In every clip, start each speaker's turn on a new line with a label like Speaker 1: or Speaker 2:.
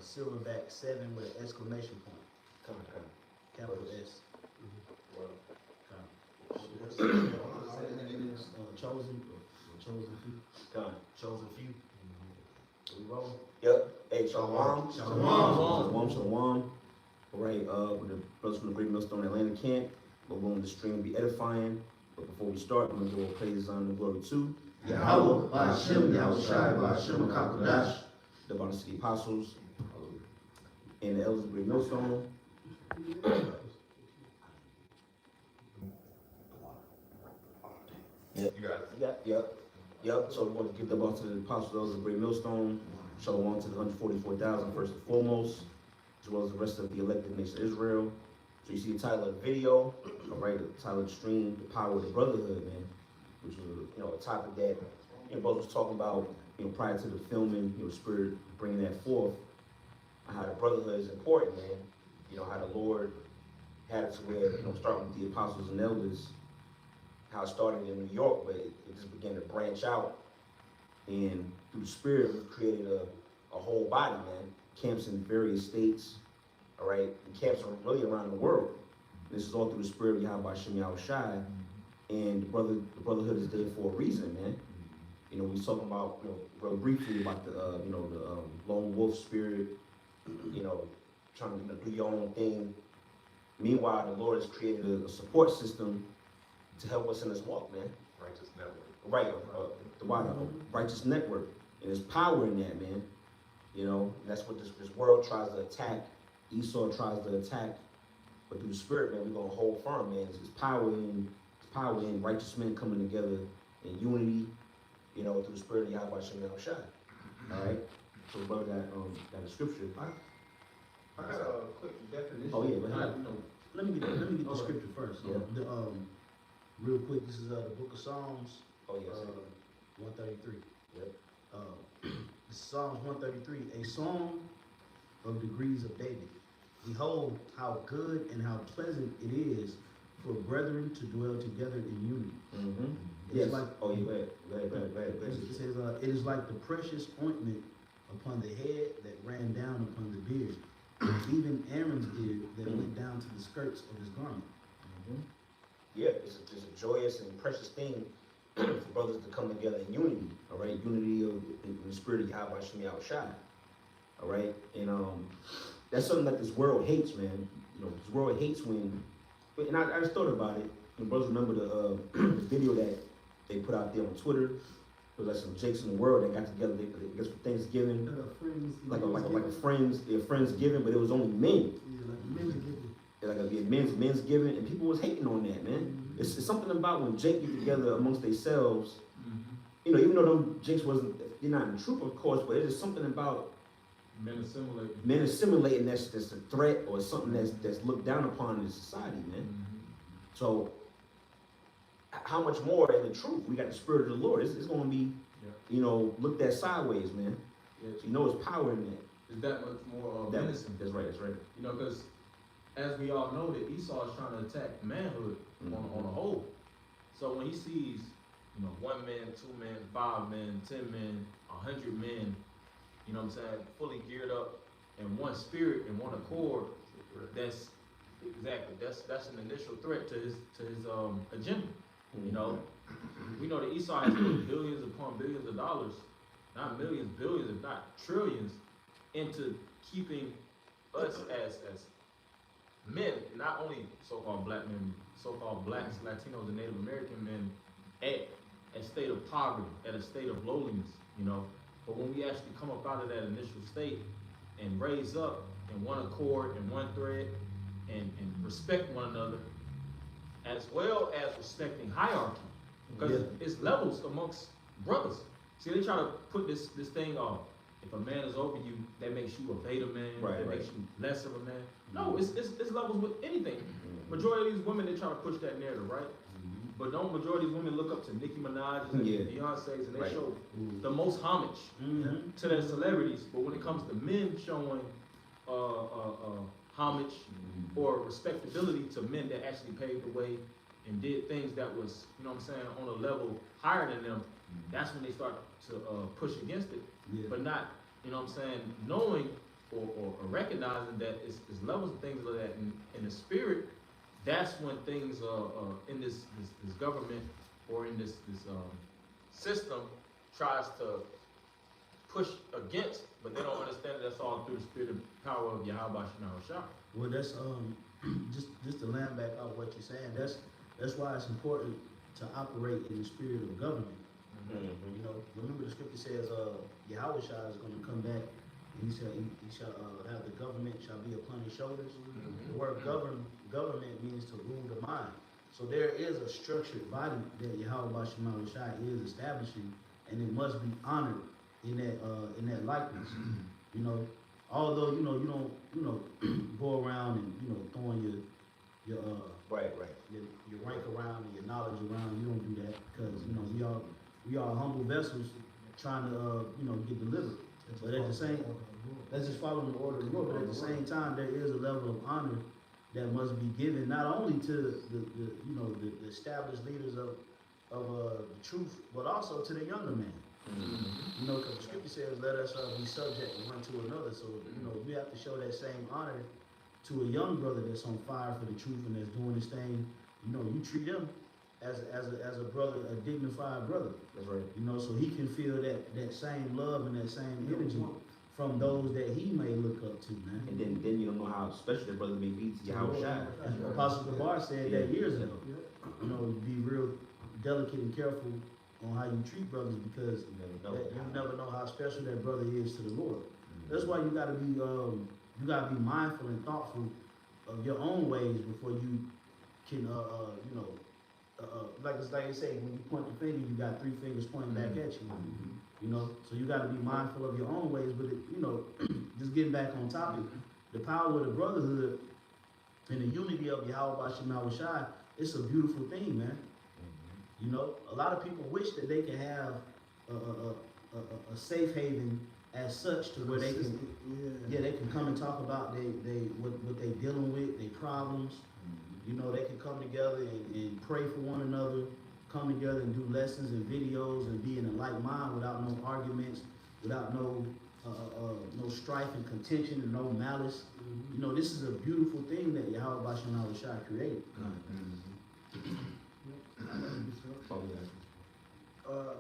Speaker 1: silverback 7 with an exclamation point. Capital S. Chosen few. Chosen few. We roll.
Speaker 2: Yep. Hey, Shalom.
Speaker 1: Shalom.
Speaker 2: Shalom. All right, with the brothers from the Great Millstone Atlanta camp, we're going to stream will be edifying. But before we start, I'm going to give all praises, honor, and glory to
Speaker 1: Yahweh, Ba'ashem, Yahushai, Ba'ashem, HaKadosh.
Speaker 2: The Bond City Apostles and the elders of the Great Millstone. Yep.
Speaker 3: You got it.
Speaker 2: Yep. So we're going to give the ball to the apostles, elders of the Great Millstone. Shalom to the 144,000 first and foremost, as well as the rest of the elected nation of Israel. So you see the title of the video, all right, the title of the stream, The Power of the Brotherhood, man, which was, a topic that, brothers was talking about, prior to the filming, Spirit bringing that forth, how the brotherhood is important, man. How the Lord had it to where, starting with the apostles and elders, how it started in New York, but it just began to branch out. And through the Spirit, we've created a whole body, man. Camps in various states, all right? And camps are really around the world. This is all through the Spirit of Yahweh Shem Yahushai. And the brotherhood is there for a reason, man. We was talking about, real briefly about the, lone wolf spirit, trying to do your own thing. Meanwhile, the Lord has created a support system to help us in this walk, man.
Speaker 3: Righteous network.
Speaker 2: Right, the righteous network. And there's power in that, man. That's what this world tries to attack. Esau tries to attack. But through the Spirit, man, we're going to hold firm, man. There's power in righteous men coming together in unity, through the Spirit of Yahweh Shem Yahushai. All right? So, brother, got the scripture.
Speaker 4: I got a quick definition.
Speaker 2: Oh, yeah,
Speaker 1: Let me get the scripture first.
Speaker 2: Yeah.
Speaker 1: Real quick, this is the book of Psalms.
Speaker 2: Oh, yes.
Speaker 1: 133.
Speaker 2: Yep.
Speaker 1: Psalms 133, a song of degrees of David. Behold, how good and how pleasant it is for brethren to dwell together in unity.
Speaker 2: Mm-hmm.
Speaker 1: It's
Speaker 2: Yes.
Speaker 1: like,
Speaker 2: Go ahead.
Speaker 1: it says, it is like the precious ointment upon the head that ran down upon the beard, and even Aaron's beard that went down to the skirts of his garment.
Speaker 2: Mm-hmm. Yeah, it's a joyous and precious thing for brothers to come together in unity, all right? Unity in the Spirit of Yahweh Shem Yahushai, all right? And that's something that this world hates, man. This world hates when, and I just thought about it. And brothers remember the video that they put out there on Twitter. It was like some jakes in the world that got together, I guess, for Thanksgiving, like a Friendsgiving, but it was only men. Like a men's giving, and people was hating on that, man. It's something about when Jake get together amongst themselves. Even though them Jakes they're not in the truth, of course, but it's just something about men assimilating that's a threat or something that's looked down upon in society, man. So how much more in the truth? We got the Spirit of the Lord. It's going to be, looked at sideways, man.
Speaker 4: Yeah.
Speaker 2: So there's power in that.
Speaker 4: Is that much more menacing?
Speaker 2: That's right.
Speaker 4: Because as we all know that Esau is trying to attack manhood on a whole. So when he sees, 1 man, 2 men, 5 men, 10 men, 100 men, fully geared up in one spirit and one accord, that's an initial threat to his agenda. We know that Esau has put billions upon billions of dollars, not millions, billions, if not trillions, into keeping us as men, not only so-called black men, so-called blacks, Latinos, and Native American men, at a state of poverty, at a state of lowliness, But when we actually come up out of that initial state and raise up in one accord and one thread and respect one another, as well as respecting hierarchy, because it's levels amongst brothers. See, they try to put this thing on. If a man is over you, that makes you a beta man. That makes you less of a man. No, it's levels with anything. Majority of these women, they try to push that narrative, right? But don't majority of women look up to Nicki Minaj and Beyonce's, and they show the most homage to their celebrities. But when it comes to men showing homage or respectability to men that actually paved the way and did things that was, on a level higher than them, that's when they start to push against it. But not, knowing or recognizing that it's levels of things like that in the spirit, that's when things are in this government or in this system tries to push against, but they don't understand that that's all through the spirit and power of Yahweh Shah.
Speaker 1: Well, that's just to land back off what you're saying. That's why it's important to operate in the spirit of government. You know, remember the scripture says, Yahweh Shah is going to come back, and he shall have the government shall be upon his shoulders. The word government means to rule the mind. So there is a structured body that Yahweh Shah is establishing, and it must be honored in that likeness. You know, although you don't go around and throwing your your rank around and your knowledge around. You don't do that because we are humble vessels trying to get delivered. But at the same, let's just follow the order of the Lord. But at the same time, there is a level of honor that must be given not only to the established leaders of the truth, but also to the younger man. You know, because the scripture says, "Let us be subject one to another." So we have to show that same honor to a young brother that's on fire for the truth and that's doing his thing. You treat him as a brother, a dignified brother.
Speaker 2: That's right.
Speaker 1: So he can feel that same love and that same energy from those that he may look up to, man.
Speaker 2: And then you don't know how special that brother may be to Yahweh Shai.
Speaker 1: Apostle Gabar said that years ago. Be real delicate and careful on how you treat brothers because you never know how special that brother is to the Lord. That's why you gotta be mindful and thoughtful of your own ways before you can like I say, when you point the finger, you got three fingers pointing back at you. So you got to be mindful of your own ways. But just getting back on topic, the power of the brotherhood and the unity of Yahweh Shai, it's a beautiful thing, man. A lot of people wish that they could have a safe haven as such to where they can, they can come and talk about what they dealing with, their problems. They can come together and pray for one another, come together and do lessons and videos and be in a like mind without no arguments, without no strife and contention and no malice. This is a beautiful thing that Yahweh Shai created.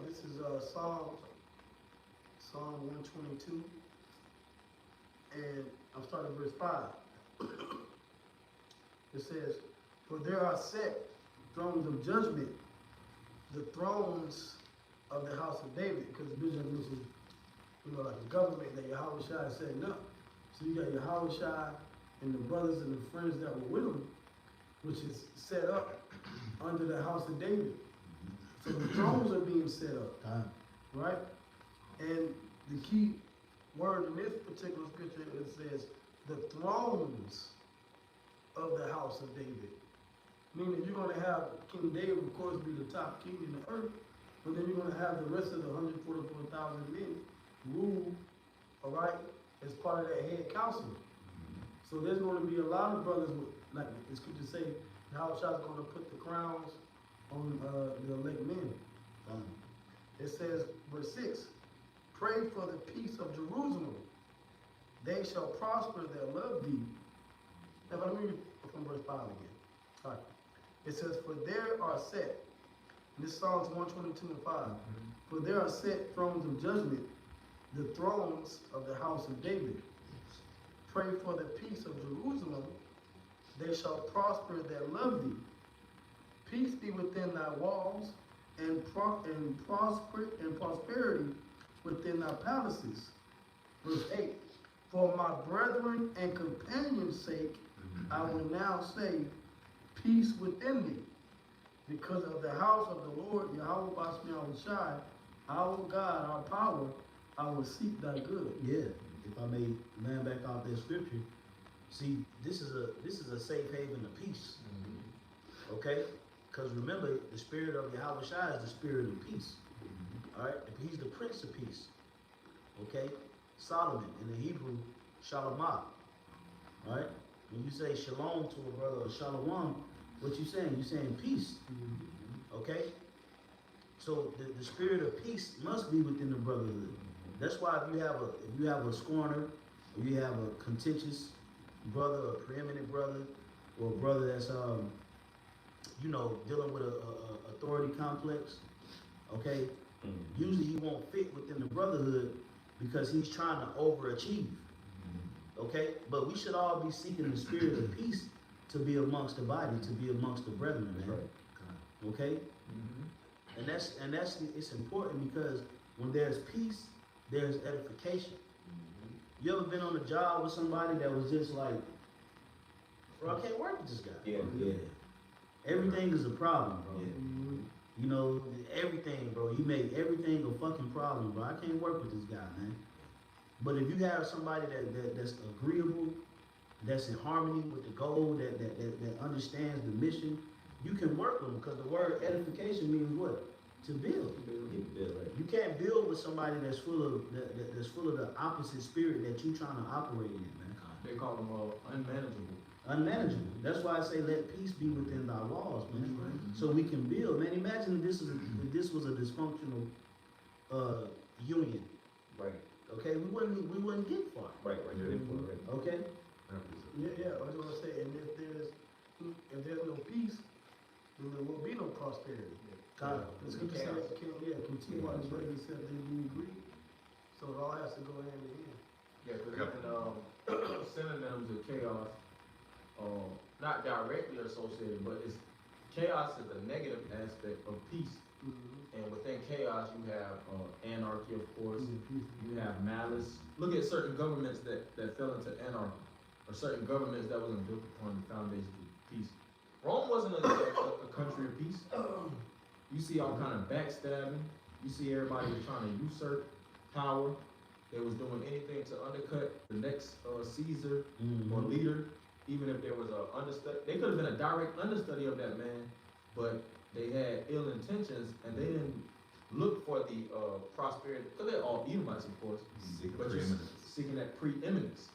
Speaker 3: This is Psalm 122, and I'm starting verse 5. It says, "For there are set thrones of judgment, the thrones of the house of David," because this is, like a government that Yahweh Shai is setting up. So you got Yahweh Shai and the brothers and the friends that were with him, which is set up under the house of David. So the thrones are being set up, right? And the key word in this particular scripture, it says, the thrones of the house of David. Meaning you're going to have King David, of course, be the top king in the earth, but then you're going to have the rest of the 144,000 men rule, all right, as part of that head council. So there's going to be a lot of brothers, like the scripture say, Yahweh is going to put the crowns on the elect men. It says, verse 6, "Pray for the peace of Jerusalem. They shall prosper that love thee." Now, let me read from verse 5 again. All right. It says, "For there are set," this Psalms 122 and 5, "For there are set thrones of judgment, the thrones of the house of David. Pray for the peace of Jerusalem. They shall prosper that love thee. Peace be within thy walls, and prosperity within thy palaces." Verse 8, "For my brethren and companions' sake, I will now say, peace within thee. Because of the house of the Lord, Yahweh Shai, our God, our power, I will seek thy good."
Speaker 1: Yeah, if I may land back off that scripture, see, this is a safe haven of peace. Okay? Because remember, the spirit of Yahweh Shai is the spirit of peace. All right? He's the Prince of Peace. Okay? Solomon, in the Hebrew, Shalom. All right? When you say shalom to a brother or shalom, what you saying? You're saying peace. Okay? So the spirit of peace must be within the brotherhood. That's why if you have a scorner, or you have a contentious brother, a preeminent brother, or a brother that's dealing with a authority complex, okay? Usually he won't fit within the brotherhood because he's trying to overachieve, okay? But we should all be seeking the spirit of peace to be amongst the body, to be amongst the brethren, man.
Speaker 2: Right.
Speaker 1: Okay? And that's it's important because when there's peace, there's edification. You ever been on a job with somebody that was just like, bro, I can't work with this guy.
Speaker 2: Yeah.
Speaker 1: Everything is a problem, bro.
Speaker 2: Yeah.
Speaker 1: You know, everything, bro. You make everything a fucking problem, bro. I can't work with this guy, man. But if you have somebody that's agreeable, that's in harmony with the goal, that understands the mission, you can work with them because the word edification means what? To build.
Speaker 2: Right.
Speaker 1: You can't build with somebody that's full of the opposite spirit that you trying to operate in, man.
Speaker 4: They call them unmanageable.
Speaker 1: Unmanageable. That's why I say let peace be within thy walls, man. So we can build, man. Imagine if this was a dysfunctional union.
Speaker 2: Right.
Speaker 1: Okay, we wouldn't get far.
Speaker 2: Right.
Speaker 1: Okay.
Speaker 3: Yeah, I was gonna say, and if there's no peace, then there will be no prosperity.
Speaker 1: God.
Speaker 3: The scripture says, continue on the way he said they be agreed. So it all has to go hand in hand.
Speaker 4: Yeah, because synonyms of chaos, not directly associated, but chaos is a negative aspect of peace. And within chaos, you have anarchy, of course. You have malice. Look at certain governments that fell into anarchy, or certain governments that wasn't built upon the foundation of peace. Rome wasn't a country of peace. You see all kind of backstabbing. You see everybody was trying to usurp power. They was doing anything to undercut the next Caesar or leader, even if there was a understudy. They could have been a direct understudy of that man, but they had ill intentions and they didn't look for the prosperity, because they're all Edomites, of course, but just seeking that preeminence.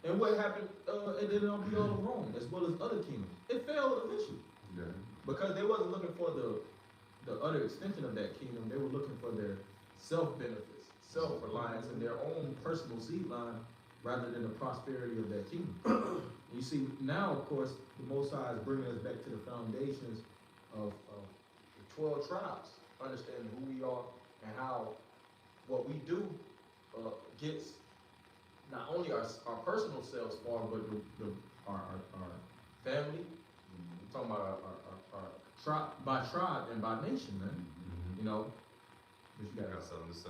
Speaker 4: And what happened, it didn't all be all of Rome, as well as other kingdoms. It fell eventually. Because they wasn't looking for the utter extension of that kingdom. They were looking for their self-benefits, self-reliance, and their own personal seed line, rather than the prosperity of that kingdom. You see, now, of course, the Most High is bringing us back to the foundations of the 12 tribes, understanding who we are and how what we do gets not only our personal selves far, but our family. We're talking about our tribe, by tribe and by nation, man. You know, but you
Speaker 5: I
Speaker 4: got
Speaker 5: got something. This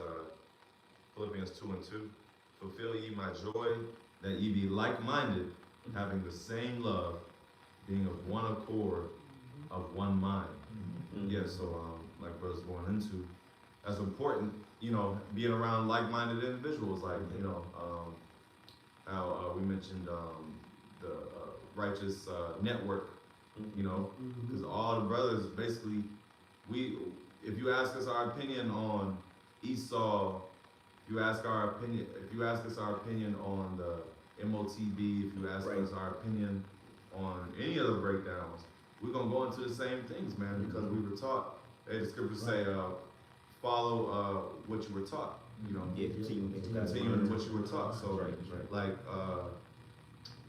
Speaker 5: Philippians 2:2. Fulfill ye my joy, that ye be like-minded, having the same love, being of one accord, of one mind. Yeah, so like brother's going into, that's important, being around like-minded individuals, like, how we mentioned the righteous network, because all the brothers, basically, if you ask us our opinion on Esau, if you ask us our opinion on the MOTB, if you ask us our opinion on any of the breakdowns, we're gonna go into the same things, man, because we were taught. The scriptures say, follow what you were taught. Continuing what you were taught. So, like,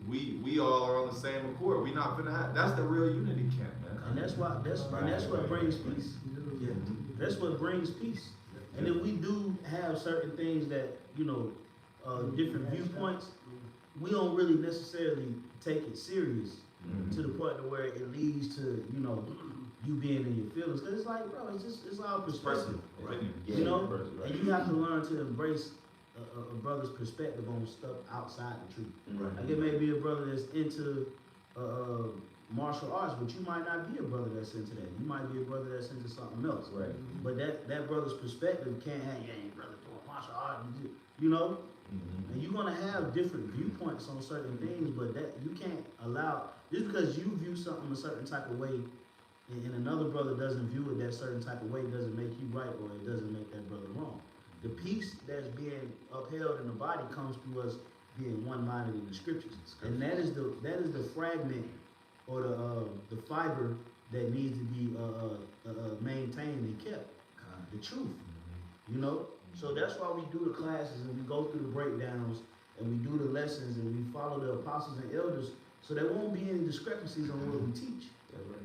Speaker 5: we all are on the same accord. We not gonna have. That's the real unity camp, man.
Speaker 1: And that's what brings peace. Yeah. That's what brings peace. And if we do have certain things that, different viewpoints, we don't really necessarily take it serious to the point to where it leads to, you being in your feelings. Cause it's like, bro, it's all perspective.
Speaker 5: Right.
Speaker 1: And you have to learn to embrace a brother's perspective on stuff outside the truth.
Speaker 2: Right.
Speaker 1: Like it may be a brother that's into martial arts, but you might not be a brother that's into that. You might be a brother that's into something else.
Speaker 2: Right.
Speaker 1: But that brother's perspective can't have, brother doing martial arts, and you're gonna have different viewpoints on certain things, but that you can't allow, just because you view something a certain type of way and another brother doesn't view it that certain type of way, doesn't make you right, or it doesn't make that brother wrong. The peace that's being upheld in the body comes through us being one-minded in the scriptures. And that is the fragment or the fiber that needs to be maintained and kept. The truth. So that's why we do the classes and we go through the breakdowns and we do the lessons and we follow the apostles and elders, so there won't be any discrepancies on what we teach.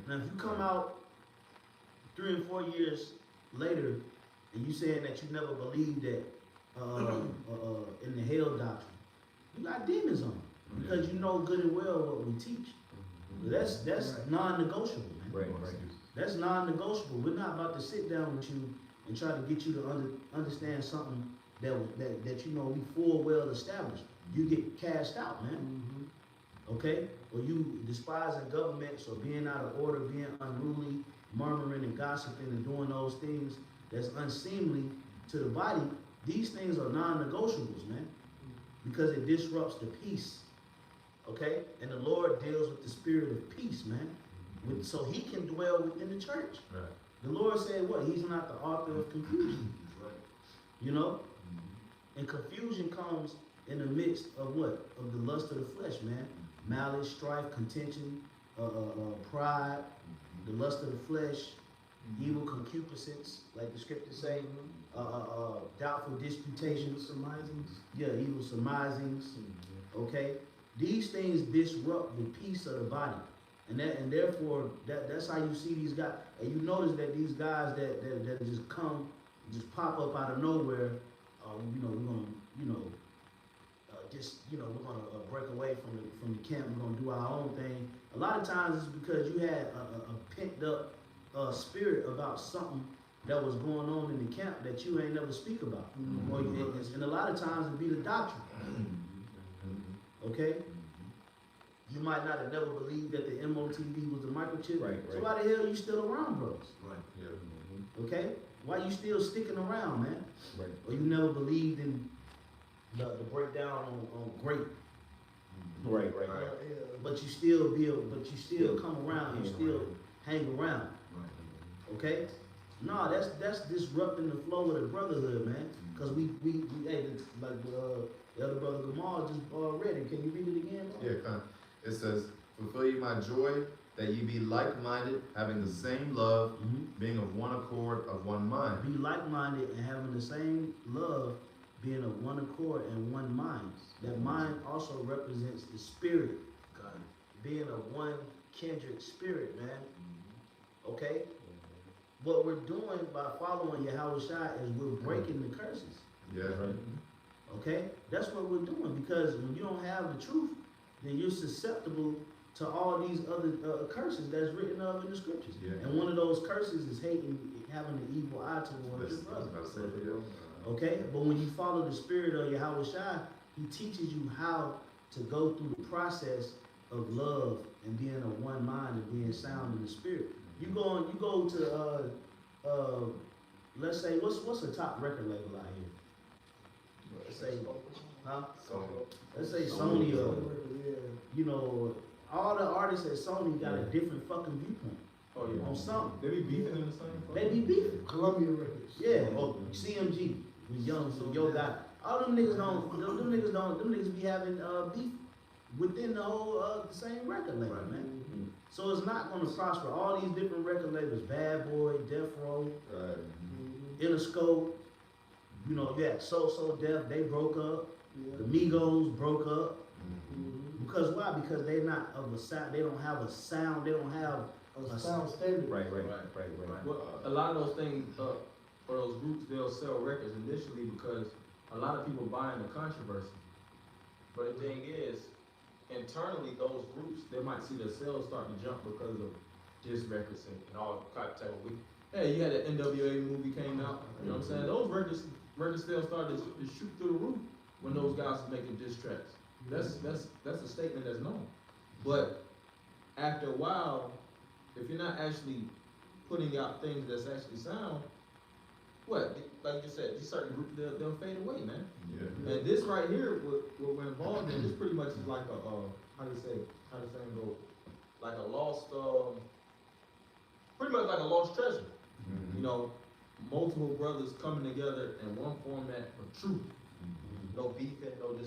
Speaker 1: Now, if you come out 3 and 4 years later and you saying that you never believed that in the hell doctrine, you got demons on you because you know good and well what we teach. That's non-negotiable, man.
Speaker 2: Right.
Speaker 1: That's non-negotiable. We're not about to sit down with you and try to get you to understand something that you know we full well established. You get cashed out, man. Okay? Or you despising governments or being out of order, being unruly, murmuring and gossiping and doing those things that's unseemly to the body. These things are non-negotiables, man, because it disrupts the peace. Okay? And the Lord deals with the spirit of peace, man. So he can dwell within the church.
Speaker 5: Right.
Speaker 1: The Lord said what? He's not the author of confusion. You know? And confusion comes in the midst of what? Of the lust of the flesh, man. Malice, strife, contention, pride, the lust of the flesh, evil concupiscence, like the scriptures say, doubtful disputations, evil surmisings. Okay? These things disrupt the peace of the body. And therefore, that's how you see these guys. And you notice that these guys that just pop up out of nowhere, we're gonna break away from the camp. We're gonna do our own thing. A lot of times it's because you had a pent up spirit about something that was going on in the camp that you ain't never speak about. And a lot of times it be the doctrine. Okay? You might not have never believed that the MOTV was the microchip.
Speaker 2: Right.
Speaker 1: So why the hell you still around, brothers?
Speaker 5: Right. Yeah.
Speaker 1: Okay? Why you still sticking around, man?
Speaker 2: Right.
Speaker 1: Or you never believed in the breakdown on grape.
Speaker 2: Right.
Speaker 1: But you still come around, you still hang around. Okay? No, that's disrupting the flow of the brotherhood, man. Because we hey, like the other brother Gamal just read it. Can you read it again, bro?
Speaker 5: Yeah, kind of. It says, fulfill ye my joy, that ye be like-minded, having the same love, being of one accord, of one mind.
Speaker 1: Be like-minded and having the same love, being of one accord and one mind. That mind also represents the spirit. Being of one kindred spirit, man. Okay? What we're doing by following Yahweh Shai is we're breaking the curses.
Speaker 5: Yeah, right.
Speaker 1: Okay? That's what we're doing, because when you don't have the truth, then you're susceptible to all these other curses that's written of in the scriptures.
Speaker 5: Yeah.
Speaker 1: And one of those curses is having an evil eye towards your brother. Okay? But when you follow the spirit of Yahweh Shai, he teaches you how to go through the process of love and being of one mind and being sound in the spirit. You go to let's say what's the top record label out here? Let's say let's say Sony or all the artists at Sony got a different fucking viewpoint.
Speaker 4: Oh, yeah.
Speaker 1: On something.
Speaker 4: They be beefing in the same place?
Speaker 1: They be beefing.
Speaker 3: Columbia Records.
Speaker 1: Yeah, or CMG, with Yo Guy. All them niggas be having beef within the whole the same record label, man. So it's not gonna prosper. All these different record labels, Bad Boy, Death Row, Interscope, So Def, they broke up. The Migos broke up. Because why? Because they're not of a sound. They don't have a sound. They don't have
Speaker 3: A sound standard.
Speaker 2: Right.
Speaker 4: Well, a lot of those things, for those groups, they'll sell records initially because a lot of people buy into controversy. But the thing is, internally, those groups, they might see their sales start to jump because of diss records and all type of week. Hey, you had the NWA movie came out, you know what I'm saying? Those record sales started to shoot through the roof when those guys were making diss tracks. That's a statement that's known. But after a while, if you're not actually putting out things that's actually sound, like you said, these certain groups, they'll fade away, man.
Speaker 5: Yeah.
Speaker 4: And this right here, what we're involved in, this pretty much is like a, how do you say it go? Like a lost, pretty much like a lost treasure. You know, multiple brothers coming together in one format of truth. No beefing, no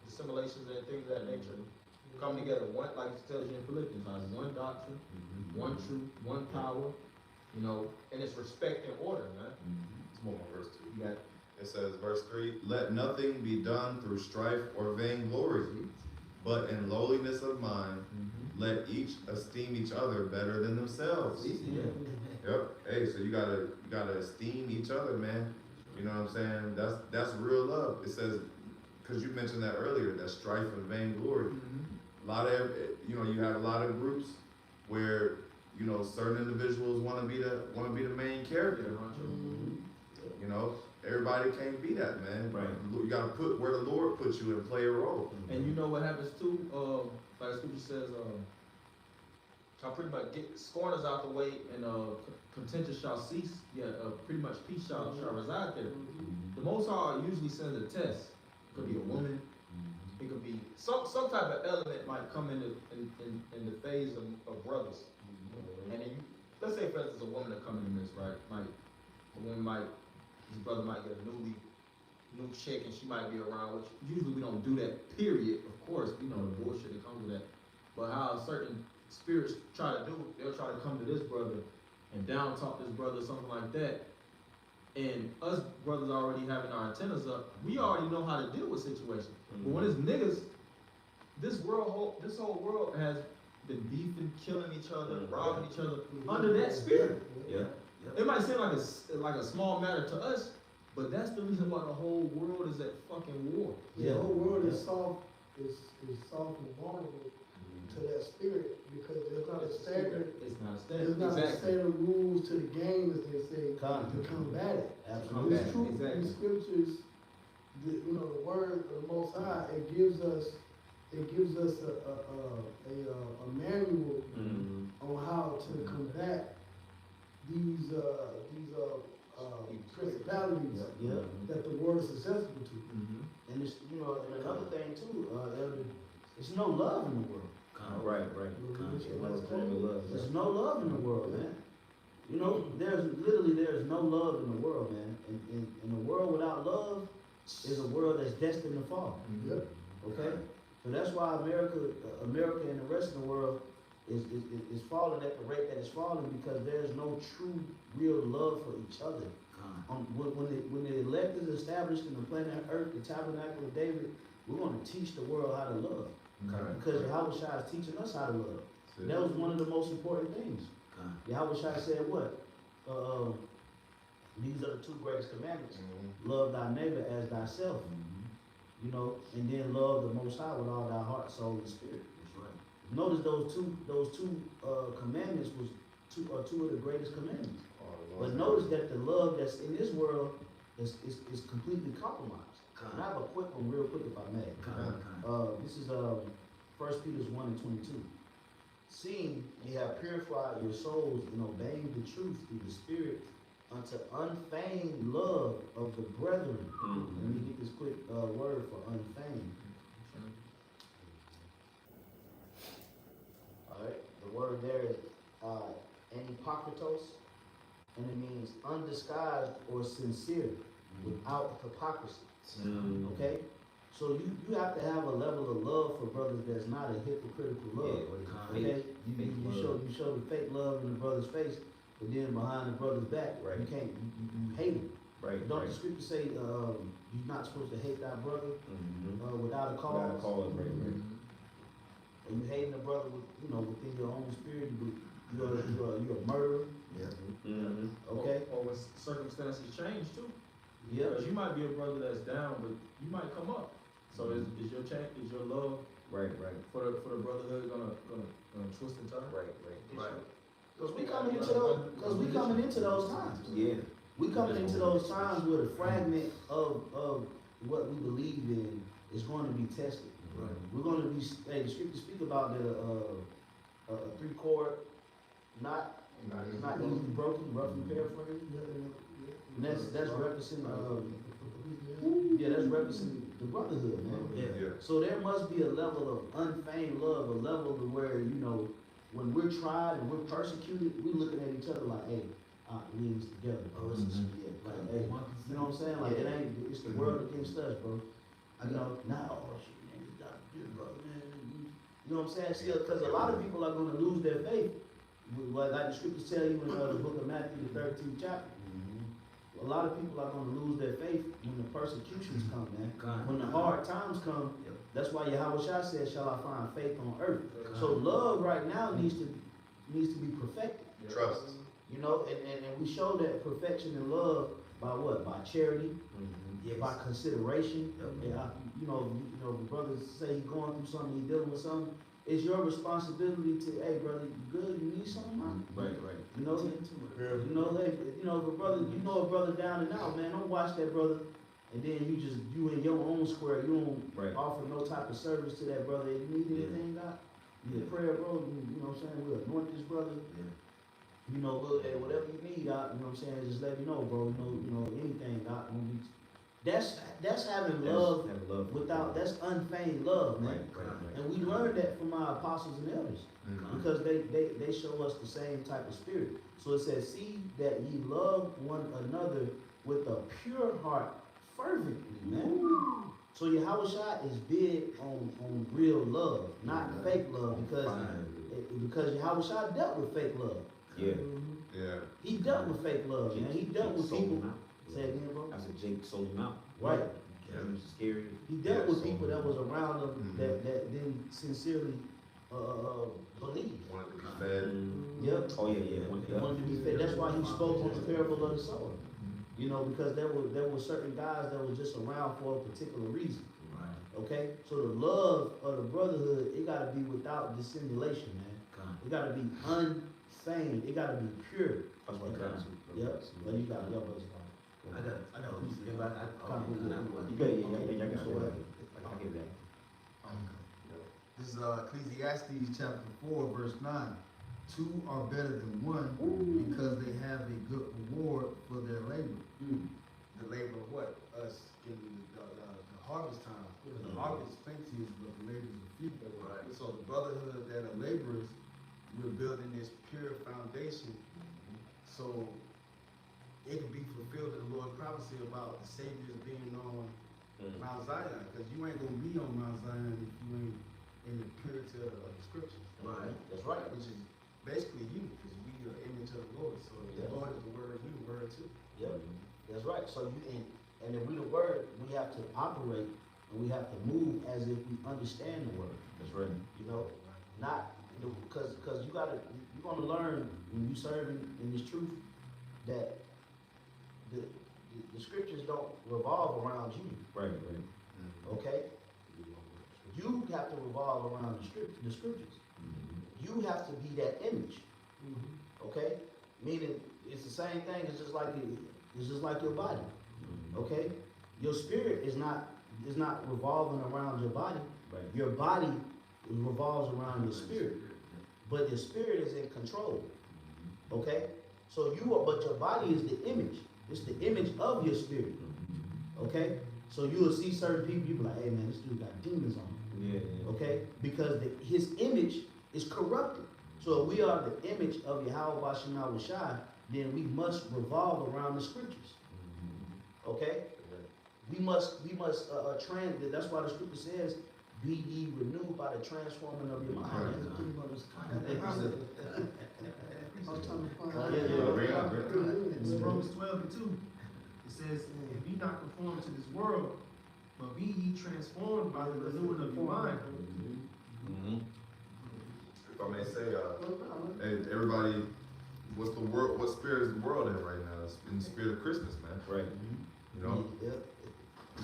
Speaker 4: dissimulations and things of that nature. Come together, one, like it tells you in Philippians, one doctrine, one truth, one power, and it's respect and order, man.
Speaker 5: It's more on verse 2.
Speaker 4: You got
Speaker 5: It says, verse 3, let nothing be done through strife or vainglory, but in lowliness of mind, let each esteem each other better than themselves.
Speaker 1: Yeah.
Speaker 5: Yep. Hey, so you gotta esteem each other, man. You know what I'm saying? That's real love. It says, because you mentioned that earlier, that strife and vainglory. A lot of, you have a lot of groups where, certain individuals want to be the main character. You know, everybody can't be that, man.
Speaker 2: Right.
Speaker 5: You gotta put where the Lord puts you and play a role.
Speaker 4: And you know what happens too? Like the scripture says, I pretty much get scorners out the way and contention shall cease. Yeah, pretty much peace shall reside there. The Most High usually sends a test. It could be a woman. It could be some type of element might come in the phase of brothers. And then let's say for instance a woman that come in this, right? His brother might get a new chick and she might be around, which usually we don't do that, period. Of course, the bullshit that comes with that. But how certain spirits try to do, they'll try to come to this brother and down talk this brother, something like that. And us brothers already having our antennas up, we already know how to deal with situations. But when it's niggas, this whole world has been beefing, killing each other, robbing each other under that spirit.
Speaker 2: Yeah.
Speaker 4: It might seem like a small matter to us, but that's the reason why the whole world is at fucking war.
Speaker 3: The whole world is soft and vulnerable to that spirit because there's not a standard.
Speaker 4: It's not a
Speaker 3: There's
Speaker 4: standard.
Speaker 3: not a
Speaker 4: Exactly.
Speaker 3: set of rules to the game, as they say, to combat it.
Speaker 1: Absolutely.
Speaker 3: It's true.
Speaker 4: Exactly.
Speaker 3: These scriptures, the word of the Most High, it gives us a manual on how to combat these principalities
Speaker 1: Yeah.
Speaker 3: that the world is susceptible to.
Speaker 1: And it's, and another thing too, Elder, there's no love in the world.
Speaker 2: Right.
Speaker 1: There's no love in the world, man. There's no love in the world, man. And a world without love is a world that's destined to fall.
Speaker 3: Yep.
Speaker 1: Okay? So that's why America and the rest of the world is falling at the rate that it's falling, because there's no true, real love for each other. When the elect is established in the planet Earth, the tabernacle of David, we're going to teach the world how to love. Because Yahweh Shai is teaching us how to love. That was one of the most important things. Yahweh Shai said what? These are the two greatest commandments. Love thy neighbor as thyself. And then love the Most High with all thy heart, soul, and spirit. That's right. Notice those two commandments was two of the greatest commandments. But notice that the love that's in this world is completely compromised. And I have a quick one, real quick, if I may. This is 1 Peter 1:22. Seeing ye have purified your souls in obeying the truth through the Spirit unto unfeigned love of the brethren. Let me get this quick word for unfeigned. Alright, the word there is anhypokritos, and it means undisguised or sincere, without hypocrisy. Okay? So you have to have a level of love for brothers that's not a hypocritical love. Okay? You show the fake love in the brother's face, but then behind the brother's back, you can't, you hate him. Don't the scripture say you're not supposed to hate thy brother without a cause? And you hating a brother within your own spirit, you're a murderer. Okay?
Speaker 4: Or when circumstances change too.
Speaker 1: Yeah.
Speaker 4: Because you might be a brother that's down, but you might come up. So is your love for the brotherhood gonna twist and turn?
Speaker 2: Right.
Speaker 1: Because we coming into those times.
Speaker 2: Yeah.
Speaker 1: We coming into those times where the fragment of what we believe in is going to be tested.
Speaker 4: Right.
Speaker 1: We're going to be. Hey, the scriptures speak about the 3-chord, not easily broken, roughly paraphrased. And that's referencing that's referencing the brotherhood, man.
Speaker 5: Yeah.
Speaker 1: So there must be a level of unfeigned love, a level to where when we're tried and we're persecuted, we're looking at each other like, hey, we in this together, bro. Like, hey, you know what I'm saying? Like, it's the world against us, bro. Oh shit, man, you got to do it, bro, man. You know what I'm saying? See, because a lot of people are going to lose their faith. Like the scriptures tell you in the book of Matthew, the 13th chapter. a lot of people are gonna lose their faith when the persecutions come, man.
Speaker 2: God.
Speaker 1: When the hard times come,
Speaker 2: Yep.
Speaker 1: that's why Yahweh said, shall I find faith on earth? So love right now needs to be perfected.
Speaker 5: Trust.
Speaker 1: You know, and we show that perfection in love by what? By charity,
Speaker 2: Yes.
Speaker 1: by consideration.
Speaker 2: Yep.
Speaker 1: Yeah, you know, the brothers say he's going through something, he's dealing with something. It's your responsibility to, hey brother, you good? You need something, man?
Speaker 2: Right.
Speaker 1: You know, if a brother, a brother down and out, man, don't watch that brother, and then you in your own square, you don't
Speaker 2: Right.
Speaker 1: offer no type of service to that brother. If you need anything, God, you need prayer, bro. You know what I'm saying? We'll anoint this brother.
Speaker 2: Yeah.
Speaker 1: You know, look, hey, whatever you need, God, you know what I'm saying? Just let me know, bro. You know anything, God. That's having love
Speaker 2: Have love.
Speaker 1: that's unfeigned love, man.
Speaker 2: Right.
Speaker 1: And we learned that from our apostles and elders.
Speaker 5: Mhm.
Speaker 1: Because they show us the same type of spirit. So it says, see that ye love one another with a pure heart fervently, man. So Yahushua is big on real love, not fake love, because Yahushua dealt with fake love.
Speaker 2: Yeah.
Speaker 5: Yeah.
Speaker 1: He dealt with fake love, man. He dealt with
Speaker 2: Sold
Speaker 1: people.
Speaker 2: him out.
Speaker 1: Say again, bro.
Speaker 2: I said Jake sold him out.
Speaker 1: Right.
Speaker 2: Yeah. It was scary.
Speaker 1: He dealt
Speaker 5: Yeah,
Speaker 1: with
Speaker 5: so-
Speaker 1: people that was around him
Speaker 5: Mhm.
Speaker 1: that didn't sincerely believe.
Speaker 5: Wanted to be fed.
Speaker 1: Yep.
Speaker 2: Oh yeah.
Speaker 1: He wanted to be fed. That's why he spoke on the parable of the sower. You know, because there were certain guys that were just around for a particular reason.
Speaker 2: Right.
Speaker 1: Okay? So the love of the brotherhood, it gotta be without dissimulation, man.
Speaker 2: God.
Speaker 1: It gotta be unfeigned. It gotta be pure.
Speaker 2: That's what God.
Speaker 1: Yep. Well, you got your brothers.
Speaker 2: I got a piece of it.
Speaker 1: You
Speaker 2: got it. Yeah, I got it. I'll give that.
Speaker 3: This is Ecclesiastes chapter 4, verse 9. Two are better than one because they have a good reward for their labor. The labor of what? Us getting the harvest time. The harvest is plenty, but the labor is few.
Speaker 2: Right.
Speaker 3: So the brotherhood that are laborers, we're building this pure foundation. So it can be fulfilled in the Lord's prophecy about the Savior being on Mount Zion, because you ain't gonna be on Mount Zion if you ain't in the purity of the scriptures.
Speaker 1: Right. That's right.
Speaker 3: Which is basically you, because we are image of the Lord. So
Speaker 1: Yeah.
Speaker 3: the Lord is the word, you the word too.
Speaker 1: Yep. That's right. So and if we the word, we have to operate and we have to move as if we understand the word.
Speaker 2: That's right.
Speaker 1: You know, not because you're gonna learn when you serve in this truth that the scriptures don't revolve around you.
Speaker 2: Right.
Speaker 1: Okay, you have to revolve around the scriptures. You have to be that image. Okay, meaning it's the same thing. It's just like your body. Okay, your spirit is not revolving around your body.
Speaker 2: Right.
Speaker 1: Your body revolves around your spirit, but your spirit is in control. Okay, so but your body is the image. It's the image of your spirit. Okay, so you will see certain people. You be like, hey man, this dude got demons on him.
Speaker 2: Yeah.
Speaker 1: Okay, because his image is corrupted. So if we are the image of Yahweh Bashem Shai, then we must revolve around the scriptures. Okay, we must that's why the scripture says, "Be ye renewed by the transforming of your mind."
Speaker 6: It's Romans 12:2. It says, "And be not conformed to this world, but be ye transformed by the renewing of your mind."
Speaker 5: If I may say, hey, everybody, what spirit is the world in right now? It's in the spirit of Christmas, man.
Speaker 2: Right.
Speaker 5: You know,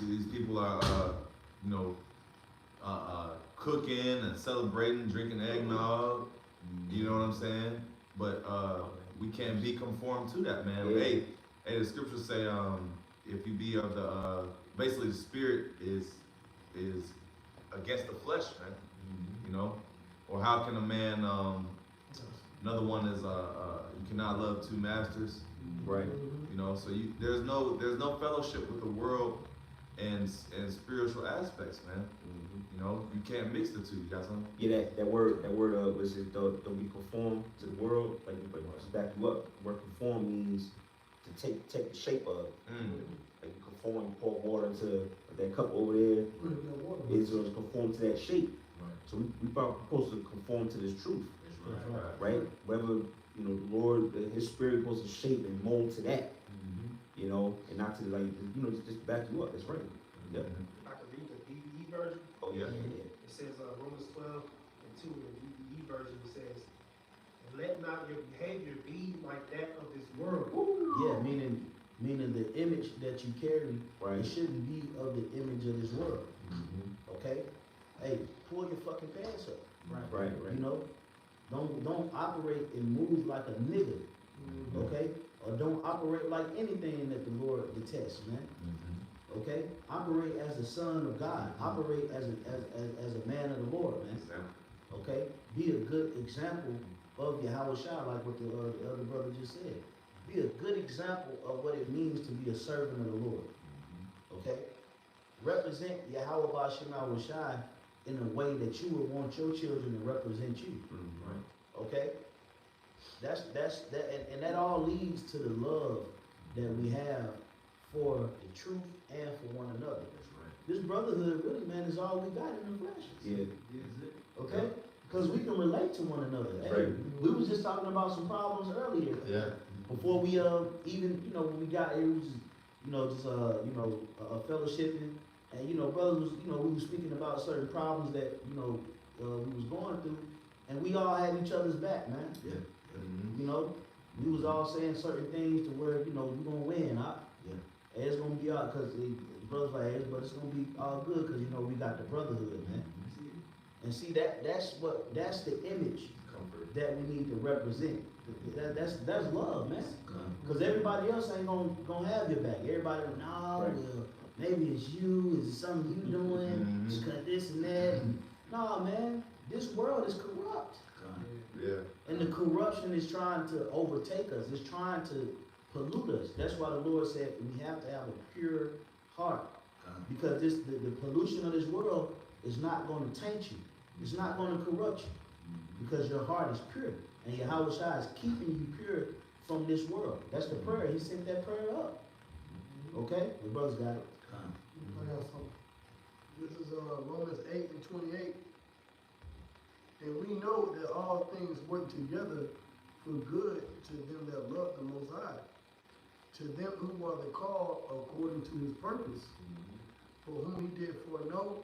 Speaker 5: these people are, cooking and celebrating, drinking eggnog. You know what I'm saying? But we can't be conformed to that, man.
Speaker 2: Yeah.
Speaker 5: Hey, the scriptures say, if you be of the, basically the spirit is against the flesh, man. You know, or how can a man? Another one is you cannot love two masters.
Speaker 2: Right.
Speaker 5: You know, so there's no fellowship with the world and spiritual aspects, man. You know, you can't mix the two. You got something?
Speaker 2: Yeah, that word was it don't be conformed to the world, like to back you up. The word conform means to take the shape of. Like you conform, you pour water into that cup over there. It's to conform to that shape.
Speaker 5: Right.
Speaker 2: So we supposed to conform to this truth,
Speaker 5: Right.
Speaker 2: right? Whether the Lord, His Spirit supposed to shape and mold to that. you know, and not to like, you know, just back you up. That's right. Yep.
Speaker 6: I can read the BBE version.
Speaker 2: Oh yeah.
Speaker 6: It says, Romans 12:2 in the BBE version, it says, "And let not your behavior be like that of this world."
Speaker 1: Yeah, meaning the image that you carry,
Speaker 2: Right.
Speaker 1: it shouldn't be of the image of this world.
Speaker 2: Mm-hmm.
Speaker 1: Okay? Hey, pull your fucking pants up.
Speaker 2: Right.
Speaker 1: You know? Don't operate and move like a nigga. Okay? Or don't operate like anything that the Lord detests, man. Okay? Operate as a son of God. Operate as a man of the Lord, man. Okay? Be a good example of Yahweh Shai, like what the other brother just said. Be a good example of what it means to be a servant of the Lord. Okay? Represent Yahweh Ba'Shem Shai in a way that you would want your children to represent you. Okay? That's that, and that all leads to the love that we have for the truth and for one another. This brotherhood, really, man, is all we got in the flesh.
Speaker 2: Yeah.
Speaker 1: Okay? Because we can relate to one another. Hey, we was just talking about some problems earlier.
Speaker 5: Yeah.
Speaker 1: Before we even, you know, when we got here, we was just, you know, fellowshipping, and you know, brothers was, you know, we were speaking about certain problems that, you know, we was going through, and we all had each other's back, man.
Speaker 2: Yeah.
Speaker 1: You know, we was all saying certain things to where, you know, we're gonna win, huh? Yeah. It's gonna be all, cause the brothers like, hey, but it's gonna be all good, cause you know we got the brotherhood, man. And see that's the image that we need to represent. That's love, man. Because everybody else ain't gonna have your back. Everybody, no, well, maybe it's you, it's something you doing, it's cause this and that. No, man, this world is corrupt.
Speaker 5: Yeah.
Speaker 1: And the corruption is trying to overtake us. It's trying to pollute us. That's why the Lord said we have to have a pure heart. Because the pollution of this world is not going to taint you. It's not going to corrupt you. Because your heart is pure. And Yahweh Shai is keeping you pure from this world. That's the prayer. He sent that prayer up. Okay? The brothers got it.
Speaker 3: I got something. This is Romans 8:28. And we know that all things work together for good to them that love the Most High, to them who are the called according to his purpose. For whom he did foreknow,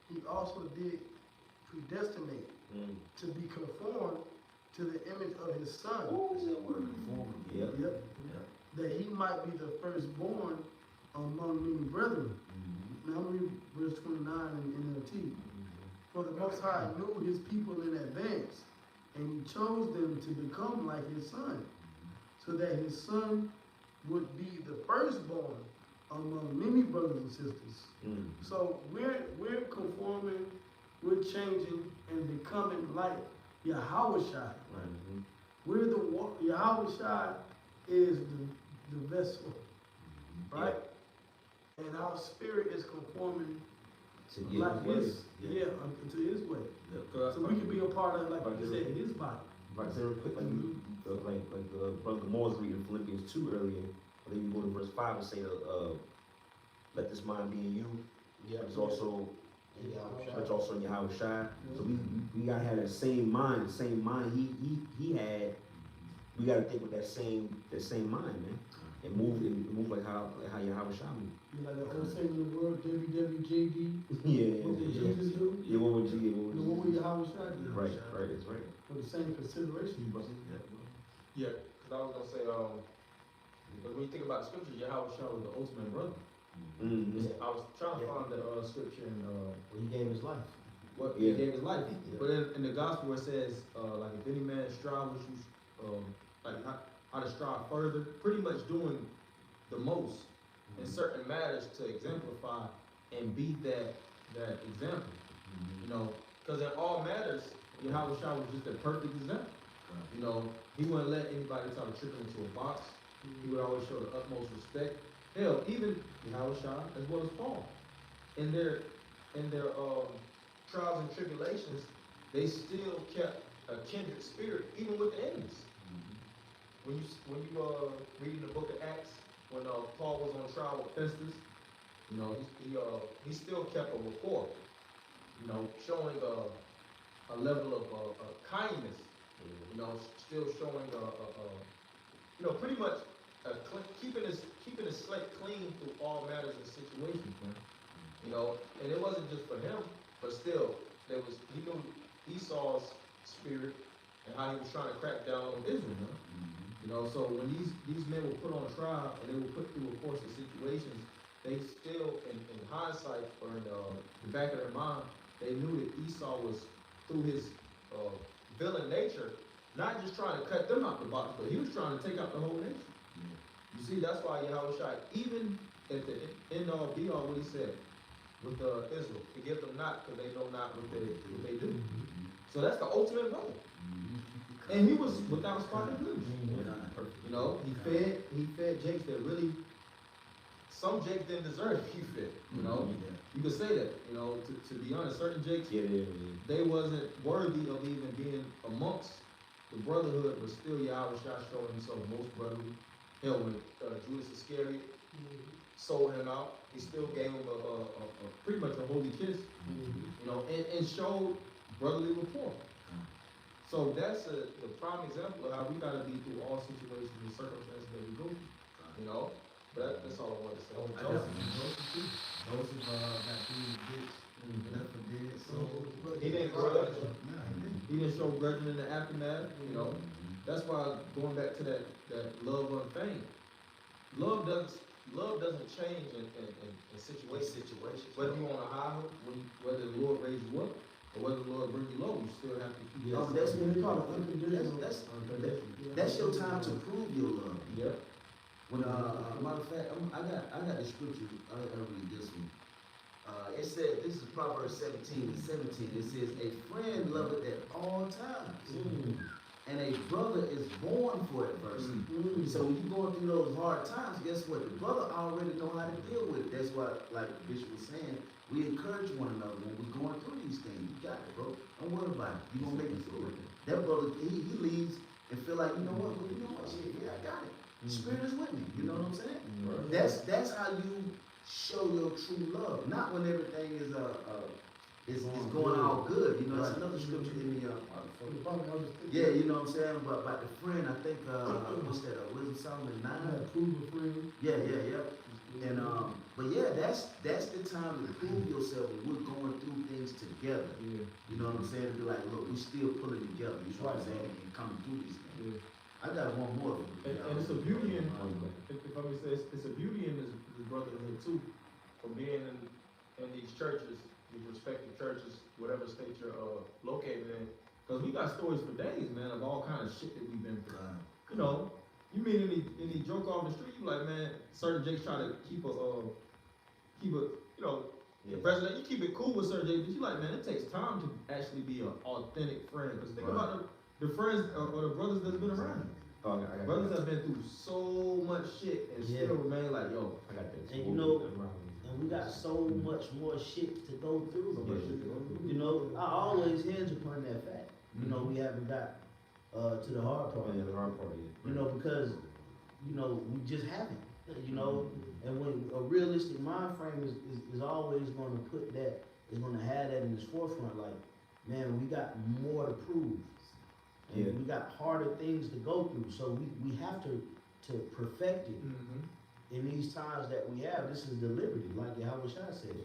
Speaker 3: he also did predestinate to be conformed to the image of his Son. Yep. That he might be the firstborn among many brethren. Now I'm reading verse 29 in NLT. For the Most High knew his people in advance, and he chose them to become like his Son, so that his Son would be the firstborn among many brothers and sisters. So we're conforming, we're changing and becoming like Yahweh Shai. We're the Yahweh Shai is the vessel, right? And our spirit is conforming like his, to his way. So we can be a part of, like you said, his body.
Speaker 2: Right, so real quick, like Brother Moore was reading Philippians 2 earlier, I think you go to verse 5 and say, let this mind be in you.
Speaker 1: Yeah.
Speaker 2: It's also in Yahweh Shai. So we gotta have that same mind, he had. We gotta think with that same mind, man, and move like how Yahweh Shai moved.
Speaker 3: You know, the old saying in the world, WWJD.
Speaker 2: Yeah.
Speaker 3: What would Jesus do?
Speaker 2: Yeah, what would
Speaker 3: What would Yahweh Shai do?
Speaker 2: Right, that's right.
Speaker 3: For the same consideration.
Speaker 4: Yeah, because I was gonna say, but when you think about the scripture, Yahweh Shai was the ultimate brother. I was trying to find the scripture and
Speaker 1: When he gave his life.
Speaker 4: what he gave his life. But in the gospel it says, like if any man strive with you, like how to strive further, pretty much doing the most in certain matters to exemplify and be that example. You know, because in all matters, Yahweh Shai was just a perfect example. You know, he wouldn't let anybody try to trick him into a box. He would always show the utmost respect. Hell, even Yahweh Shai as well as Paul, in their trials and tribulations, they still kept a kindred spirit, even with the enemies. When you read in the book of Acts, when Paul was on trial with Festus, you know, he still kept a rapport, you know, showing a level of kindness, you know, still showing you know, pretty much keeping his slate clean through all matters and situations, man. You know, and it wasn't just for him, but still, he knew Esau's spirit and how he was trying to crack down on Israel, man. You know, so when these men were put on trial and they were put through a course of situations, they still, in hindsight or in the back of their mind, they knew that Esau was, through his villain nature, not just trying to cut them out the box, but he was trying to take out the whole nation. You see, that's why Yahushua, even at the end all be all, what he said with Israel, forgive them not, because they know not what they do. So that's the ultimate role. And he was without spot and blemish. You know, he fed Jakes that really, some Jakes didn't deserve to be fed. You know, you could say that. You know, to be honest, certain Jakes, they wasn't worthy of even being amongst the brotherhood, but still Yahushua showed himself most brotherly. Hell, when Judas Iscariot sold him out, he still gave him a pretty much a holy kiss. You know, and showed brotherly rapport. So that's the prime example of how we gotta be through all situations and circumstances that we go through. You know, but that's all I wanted to say.
Speaker 1: Joseph got through the ditch, left for dead, so.
Speaker 4: He didn't grudge. He didn't show grudging in the aftermath. You know, that's why going back to that love unfeigned. Love doesn't change in situations. Whether you on a high, whether the Lord raise you up, or whether the Lord bring you low, you still have to keep
Speaker 1: Yes, that's what we call it. That's your time to prove your love.
Speaker 4: Yeah.
Speaker 1: When matter of fact, I got the scripture. I'll read this one. It said, this is Proverbs 17:17. It says, a friend loveth at all times, and a brother is born for adversity. So when you're going through those hard times, guess what? The brother already know how to deal with it. That's why, like Bishop was saying, we encourage one another when we're going through these things. You got it, bro. Don't worry about it. You're gonna make it through it. That brother, he leaves and feel like, you know what? Well, you know what? Shit, yeah, I got it. The Spirit is with me. You know what I'm saying? That's how you show your true love. Not when everything is going all good. You know, that's another scripture in the yeah, you know what I'm saying? But about the friend, I think what's that? Wisdom Solomon 9.
Speaker 3: Prove a friend.
Speaker 1: Yeah. And but yeah, that's the time to prove yourself when we're going through things together.
Speaker 4: Yeah.
Speaker 1: You know what I'm saying? To be like, look, we still pulling together. You know what I'm saying? And coming through these things. I got one more.
Speaker 4: And it's a beauty in, if I may say, it's a beauty in this brotherhood too, from being in these churches, these respective churches, whatever state you're located in. Because we got stories for days, man, of all kind of shit that we've been through. You know, you meet any joke off the street, you like, man, certain Jakes try to keep a, you know, the president, you keep it cool with certain Jakes, but you like, man, it takes time to actually be an authentic friend. Because think about the friends or the brothers that's been around. Brothers have been through so much shit and still remain like, yo, I got this.
Speaker 1: And you know, and we got so much more shit to go through. You know, I always hinge upon that fact. You know, we haven't got to the hard part.
Speaker 2: Yeah, the hard part, yeah.
Speaker 1: You know, because, you know, we just haven't. You know, and when a realistic mind frame is always going to put that, is going to have that in its forefront. Like, man, we got more to prove. And we got harder things to go through. So we have to perfect it. In these times that we have. This is the liberty, like Yahushua said.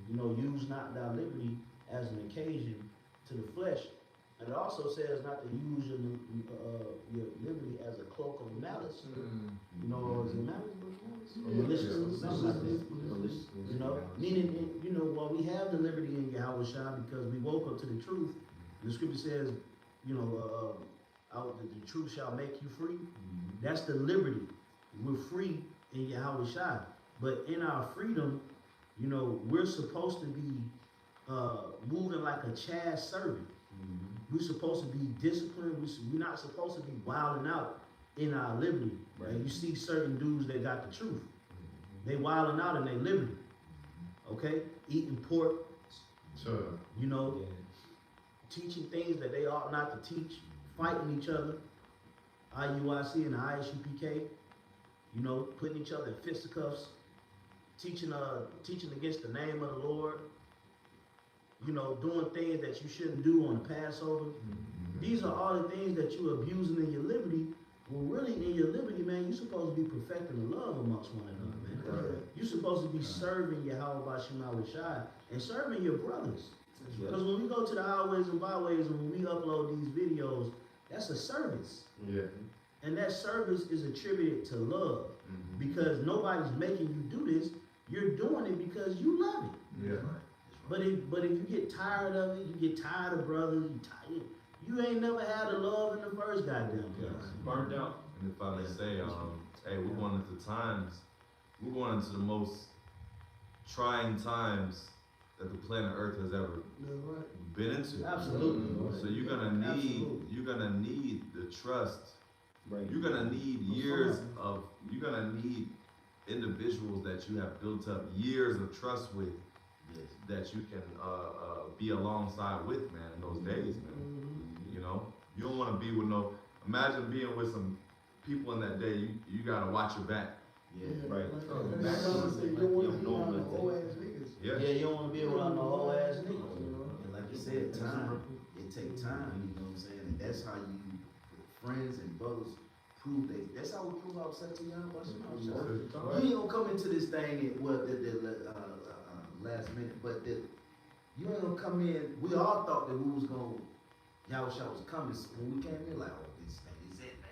Speaker 1: You know, use not thy liberty as an occasion to the flesh. And it also says not to use your liberty as a cloak of malice. You know, is it malice? Maliciousness, something like that. You know, meaning, you know, while we have the liberty in Yahushua because we woke up to the truth, the scripture says, you know, the truth shall make you free. That's the liberty. We're free in Yahushua. But in our freedom, you know, we're supposed to be moving like a chaste servant. We're supposed to be disciplined. We're not supposed to be wilding out in our liberty. And you see certain dudes that got the truth. They wilding out in their liberty. Okay? Eating pork.
Speaker 5: Sure.
Speaker 1: You know, teaching things that they ought not to teach. Fighting each other. IUIC and the ISUPK. You know, putting each other in fisticuffs. Teaching against the name of the Lord. You know, doing things that you shouldn't do on the Passover. These are all the things that you're abusing in your liberty Well, really, in your liberty, man, you're supposed to be perfecting the love amongst one another, man.
Speaker 3: Right.
Speaker 1: You're supposed to be serving Yahweh Shai and serving your brothers. Because when we go to the highways and byways and when we upload these videos, that's a service.
Speaker 5: Yeah.
Speaker 1: And that service is attributed to love.
Speaker 5: Mhm.
Speaker 1: Because nobody's making you do this. You're doing it because you love it.
Speaker 5: Yeah.
Speaker 1: But if you get tired of it, you get tired of brothers, you ain't never had the love in the first goddamn place.
Speaker 4: Burned out.
Speaker 5: And if I may say, hey, we're going into the most trying times that the planet Earth has ever
Speaker 3: That's right.
Speaker 5: been into.
Speaker 1: Absolutely.
Speaker 5: So you're gonna need the trust.
Speaker 2: Right.
Speaker 5: You're gonna need you're gonna need individuals that you have built up years of trust with, that you can be alongside with, man, in those days, man. You know, you don't want to be with imagine being with some people in that day, you gotta watch your back.
Speaker 2: Yeah, right.
Speaker 3: Back on say you don't want to be around the old ass niggas.
Speaker 5: Yeah.
Speaker 1: Yeah, you don't want to be around no whole ass niggas.
Speaker 7: And like you said, time, it take time, you know what I'm saying? And that's how you, friends and brothers, that's how we prove ourselves to young brothers. You ain't gonna come into this thing at last minute, but you ain't gonna come in, we all thought that we was gonna, Yahusha was coming, when we came in, like, oh, this thing is it, man.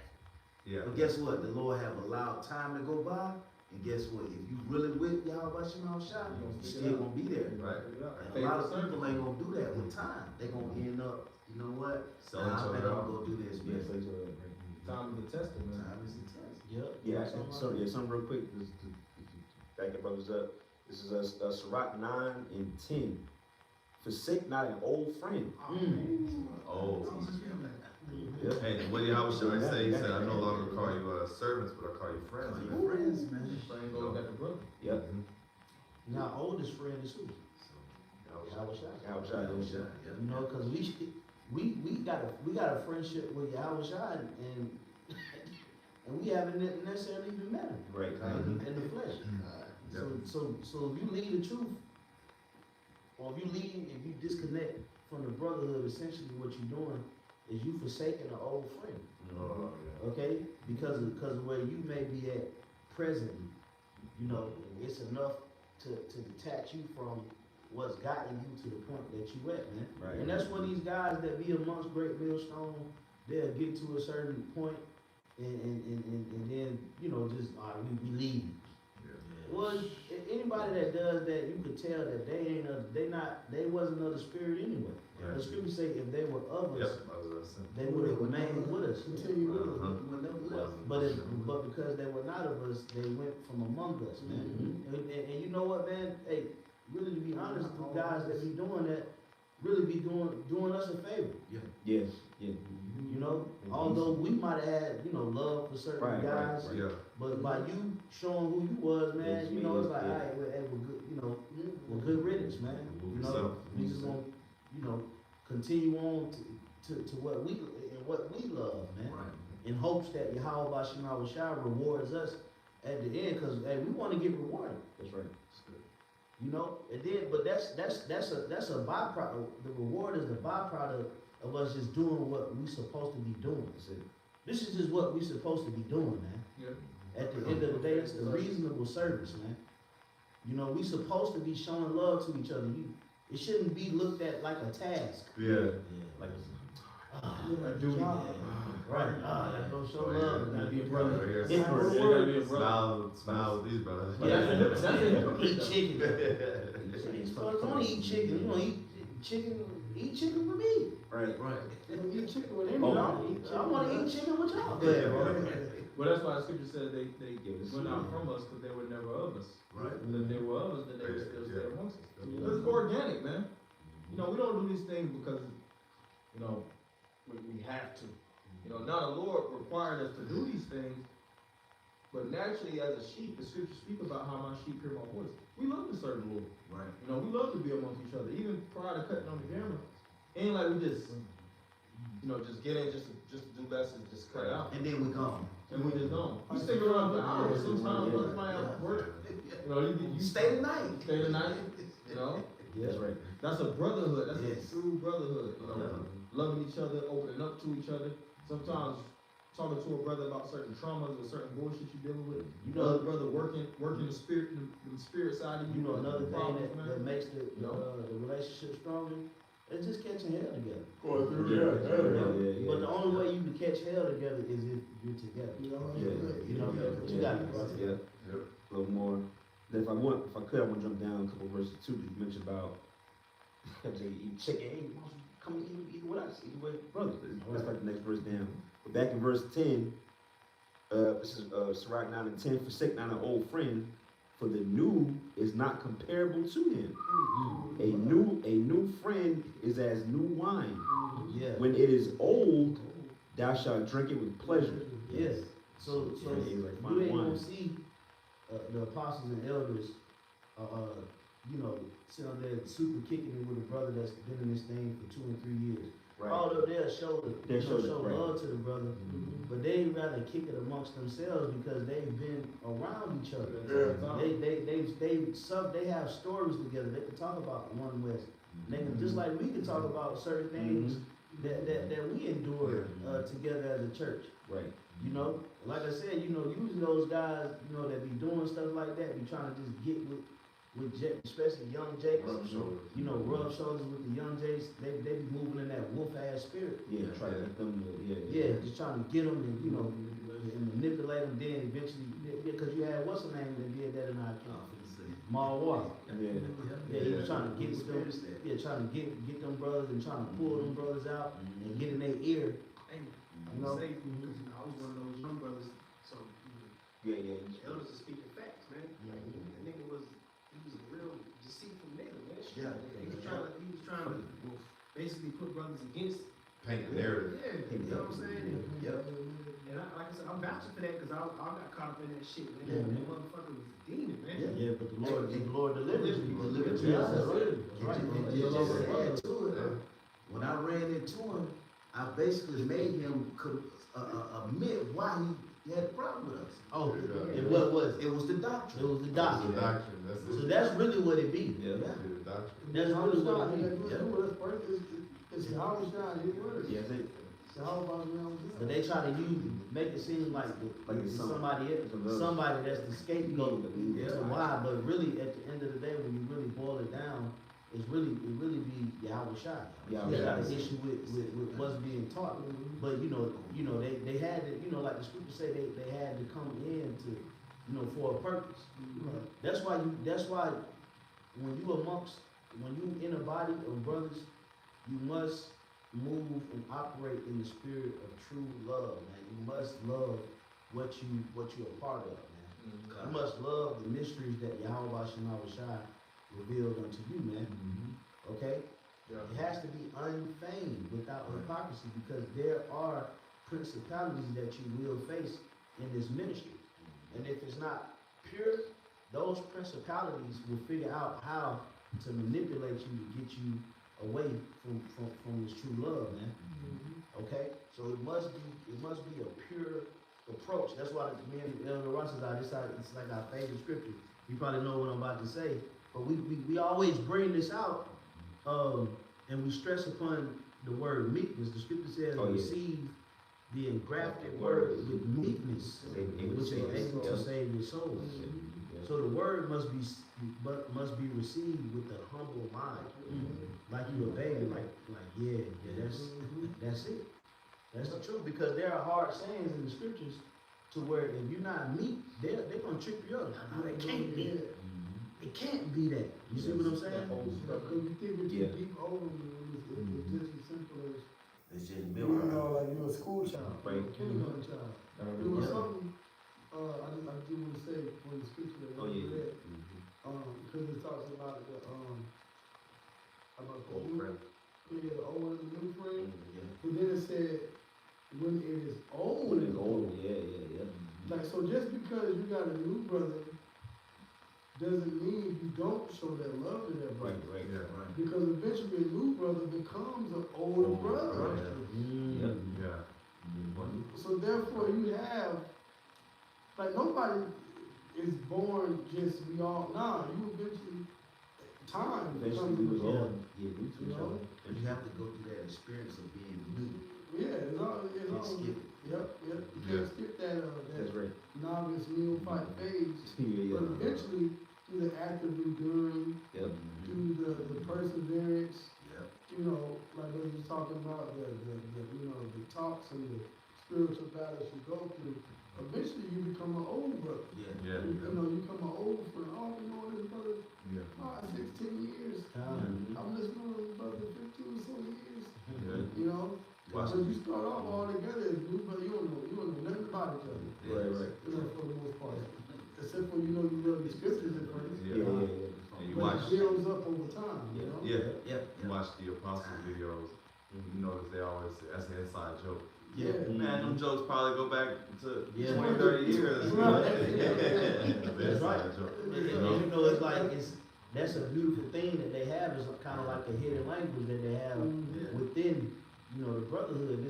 Speaker 5: Yeah.
Speaker 7: But guess what? The Lord have allowed time to go by, and guess what? If you really with Yahweh Shai, you still gonna be there.
Speaker 5: Right.
Speaker 7: And a lot of people ain't gonna do that with time. They gonna end up, you know what?
Speaker 5: Selling each
Speaker 7: I'm
Speaker 5: other
Speaker 7: gonna
Speaker 5: out.
Speaker 7: go do this. Yes.
Speaker 4: Time of the testament.
Speaker 7: Time is the test.
Speaker 1: Yep.
Speaker 2: Yeah, something real quick, just to back your brothers up. This is Sirach 9 and 10. Forsake not an old friend.
Speaker 5: Oh.
Speaker 2: Yeah.
Speaker 5: Hey, what did Yahweh say? He said, I no longer call you servants, but I call you friends.
Speaker 7: Call your friends, man.
Speaker 4: Friend goes back to brother.
Speaker 2: Yep.
Speaker 1: Now, oldest friend is who? Yahweh Shai. You know, because we got a friendship with Yahweh Shai and we haven't necessarily even met him.
Speaker 2: Right.
Speaker 1: In the flesh. So if you leave the truth, or if you disconnect from the brotherhood, essentially what you're doing is you forsaking an old friend.
Speaker 5: Oh,
Speaker 1: Okay? Because of where you may be at presently, you know, it's enough to detach you from what's gotten you to the point that you at, man.
Speaker 2: Right.
Speaker 1: And that's when these guys that be amongst great millstone, they'll get to a certain point and then, you know, just we leave. Well, anybody that does that, you could tell that they wasn't of the spirit anyway.
Speaker 5: Yeah.
Speaker 1: The scripture say if they were of us,
Speaker 5: Yep. I was saying.
Speaker 1: they would have remained with us.
Speaker 3: Continue with
Speaker 5: Uh-huh.
Speaker 3: it. We'll never left.
Speaker 1: But because they were not of us, they went from among us, man. And you know what, man? Hey, really to be honest, the guys that be doing that really be doing us a favor.
Speaker 2: Yeah.
Speaker 1: You know, although we might have had, you know, love for certain guys,
Speaker 5: Yeah.
Speaker 1: but by you showing who you was, man,
Speaker 2: Yes,
Speaker 1: you know, it's like,
Speaker 2: yeah.
Speaker 1: all right, we're good, you know, we're good riddance, man. You know, we just want, you know, continue on to what we love, man. In hopes that Yahweh Shai rewards us at the end, because hey, we want to get rewarded.
Speaker 2: That's right.
Speaker 1: You know, and then but that's a byproduct. The reward is the byproduct of us just doing what we supposed to be doing. This is just what we supposed to be doing, man.
Speaker 4: Yeah.
Speaker 1: At the end of the day, it's a reasonable service, man. You know, we supposed to be showing love to each other. It shouldn't be looked at like a task.
Speaker 5: Yeah.
Speaker 1: Like
Speaker 3: Yeah,
Speaker 4: do it.
Speaker 1: right. That's no show
Speaker 5: Oh,
Speaker 1: love.
Speaker 5: yeah.
Speaker 1: Gotta be a
Speaker 5: Right
Speaker 1: brother.
Speaker 5: here.
Speaker 1: Yeah,
Speaker 4: gotta be a brother.
Speaker 5: Smile with these brothers.
Speaker 1: Eat chicken. So if you want to eat chicken, you know, eat chicken with me.
Speaker 2: Right.
Speaker 3: You don't eat chicken with
Speaker 1: You
Speaker 3: anybody.
Speaker 1: know, I want to eat chicken with y'all.
Speaker 4: Well, that's why the scripture said they went out from us because they were never of us.
Speaker 7: Right.
Speaker 4: And if they were of us, then they would still stay
Speaker 5: Yeah.
Speaker 4: amongst us. It's organic, man. You know, we don't do these things because, you know, we have to. You know, now the Lord required us to do these things, but naturally as a sheep, the scriptures speak about how my sheep hear my voice. We love to serve the Lord.
Speaker 7: Right.
Speaker 4: You know, we love to be amongst each other, even prior to cutting on the camera. Ain't like we just, you know, just get in just to do lessons, just cut out.
Speaker 7: And then we gone.
Speaker 4: And we just don't. We stick around for hours. Sometimes brothers might have to work. You know, you
Speaker 7: Stay the night.
Speaker 4: stay the night. You know,
Speaker 2: That's right.
Speaker 4: that's a brotherhood. That's
Speaker 7: Yes.
Speaker 4: a true brotherhood. You know, loving each other, opening up to each other. Sometimes talking to a brother about certain traumas or certain bullshit you dealing with.
Speaker 1: You know,
Speaker 4: Brother working the spirit side of you.
Speaker 1: you know, another thing
Speaker 4: problems,
Speaker 1: that makes the relationship stronger is just catching hell together. But the only way you can catch hell together is if you're together. You know, but you got it, brother.
Speaker 2: Yeah. A little more. Then if I could, I want to jump down a couple verses too. You mentioned about you check it, hey, come eat with us, eat with brothers. That's like the next verse down. But back in verse 10, this is Sirach 9 and 10. Forsake not an old friend, for the new is not comparable to him. A new friend is as new wine.
Speaker 1: Yeah.
Speaker 2: When it is old, thou shalt drink it with pleasure.
Speaker 1: Yes. So
Speaker 2: Yeah, it's like
Speaker 1: you
Speaker 2: fine
Speaker 1: ain't
Speaker 2: wine.
Speaker 1: gonna see the apostles and elders, sit up there super kicking it with a brother that's been in this thing for 2 and 3 years. Although they'll show love to the brother, but they rather kick it amongst themselves because they've been around each other. They have stories together. They can talk about one West. They can, just like we can talk about certain things that we endure together as a church.
Speaker 2: Right.
Speaker 1: You know, like I said, usually those guys, that be doing stuff like that, be trying to just get with especially young Jakes. Rub shoulders with the young Jakes. They be moving in that wolf ass spirit.
Speaker 2: Yeah, try to get them to,
Speaker 1: Just trying to get them and manipulate them. Then eventually, because you had what's the name that did that in our conference, Marwar. He was trying to get with them. Trying to get them brothers and trying to pull them brothers out and get in their ear.
Speaker 6: I was one of those young brothers, so the elders are speaking facts, man. The nigga was a real deceitful nigga, man. He was trying to basically put brothers against.
Speaker 5: Paint a narrative.
Speaker 6: Yeah, you know what I'm saying? And like I said, I'm vouching for that because I got caught up in that shit, man. That motherfucker was a demon, man.
Speaker 1: Yeah, but the Lord delivered you.
Speaker 7: That's right. And just to add to it, when I ran into him, I basically made him admit why he had a problem with us.
Speaker 1: Oh, and what was it?
Speaker 7: It was the doctrine.
Speaker 1: It was the
Speaker 5: The
Speaker 1: doctrine.
Speaker 5: doctrine, that's it.
Speaker 1: So that's really what it be.
Speaker 2: Yeah.
Speaker 5: The doctrine.
Speaker 1: That's really what it be.
Speaker 3: It's how it's done, his word.
Speaker 2: Yeah,
Speaker 3: So how about me?
Speaker 1: But they try to make it seem like it's somebody that's the scapegoat to why. But really, at the end of the day, when you really boil it down, it really be Yahweh Shai. They got an issue with what's being taught. But they had to, like the scriptures say, they had to come in to, for a purpose. That's why when you in a body of brothers, you must move and operate in the spirit of true love, man. You must love what you're a part of, man. You must love the mysteries that Yahweh Shai revealed unto you, man. Okay? It has to be unfeigned, without hypocrisy, because there are principalities that you will face in this ministry. And if it's not pure, those principalities will figure out how to manipulate you to get you away from this true love, man. Okay? So it must be a pure approach. That's why me and Elder Ross is it's like our favorite scripture. You probably know what I'm about to say. But we always bring this out, and we stress upon the word meekness. The scripture says, receive the engrafted word with meekness, which is able to save your souls. So the word must be received with a humble mind, like you a baby, that's it. That's the truth, because there are hard sayings in the scriptures to where if you're not meek, they're gonna trip you up. No, they can't be. It can't be that. You see what I'm saying?
Speaker 3: Because you think we get deep over it's just as simple as
Speaker 7: It's just
Speaker 3: like you're a school child,
Speaker 2: Right.
Speaker 3: a kindergarten child. It was something I do want to say for the scripture that I read, because it talks about the
Speaker 5: Old friend.
Speaker 3: the old and the new friend. But then it said when it is old.
Speaker 2: When it's old, yeah.
Speaker 3: Like, so just because you got a new brother doesn't mean you don't show that love to that brother.
Speaker 2: Right.
Speaker 3: Because eventually a new brother becomes an older brother.
Speaker 5: Yeah.
Speaker 3: So therefore you have, like, nobody is born just you eventually, time
Speaker 2: Eventually,
Speaker 3: comes
Speaker 2: we
Speaker 3: with
Speaker 2: was
Speaker 3: it.
Speaker 2: all
Speaker 7: Yeah, new to
Speaker 3: You
Speaker 7: each
Speaker 3: know?
Speaker 7: other. And you have to go through that experience of being new.
Speaker 3: Yeah, it's all,
Speaker 7: Can't skip it.
Speaker 3: Yep, you
Speaker 5: Yeah.
Speaker 3: can't skip that,
Speaker 2: That's
Speaker 3: that
Speaker 2: right.
Speaker 3: novice neophyte phase.
Speaker 2: Yeah,
Speaker 3: But
Speaker 2: yeah.
Speaker 3: eventually, through the active enduring,
Speaker 2: Yep.
Speaker 3: through the perseverance,
Speaker 7: Yep.
Speaker 3: you know, like what you was talking about, the you know, the talks and the spiritual battles you go through, eventually you become an old brother.
Speaker 7: Yeah.
Speaker 5: Yeah.
Speaker 3: You know, you become an old friend. Oh, you know this brother,
Speaker 5: Yeah.
Speaker 3: 5, 6, 10 years.
Speaker 1: Time.
Speaker 3: I'm listening to this brother 15 or so years.
Speaker 5: Yeah.
Speaker 3: You know?
Speaker 5: Watch
Speaker 3: But you start off all together as new, but you don't know nothing about each other.
Speaker 2: Right, right.
Speaker 3: You know, for the most part. Except for you know you love the scriptures at first.
Speaker 2: Yeah, yeah, yeah.
Speaker 5: And you
Speaker 3: But
Speaker 5: watch,
Speaker 3: it builds up over time, you know?
Speaker 5: yeah,
Speaker 7: Yep.
Speaker 5: you watch the apostles videos, you notice they always, that's an inside joke.
Speaker 3: Yeah.
Speaker 5: Man, them jokes probably go back to
Speaker 1: Yeah.
Speaker 5: 20, 30 years.
Speaker 3: Right.
Speaker 5: That's an inside joke.
Speaker 1: And
Speaker 5: You know?
Speaker 1: you know, it's like, that's a beautiful thing that they have, is kind of like a hidden language that they have
Speaker 3: Mhm.
Speaker 1: within, you know, the brotherhood.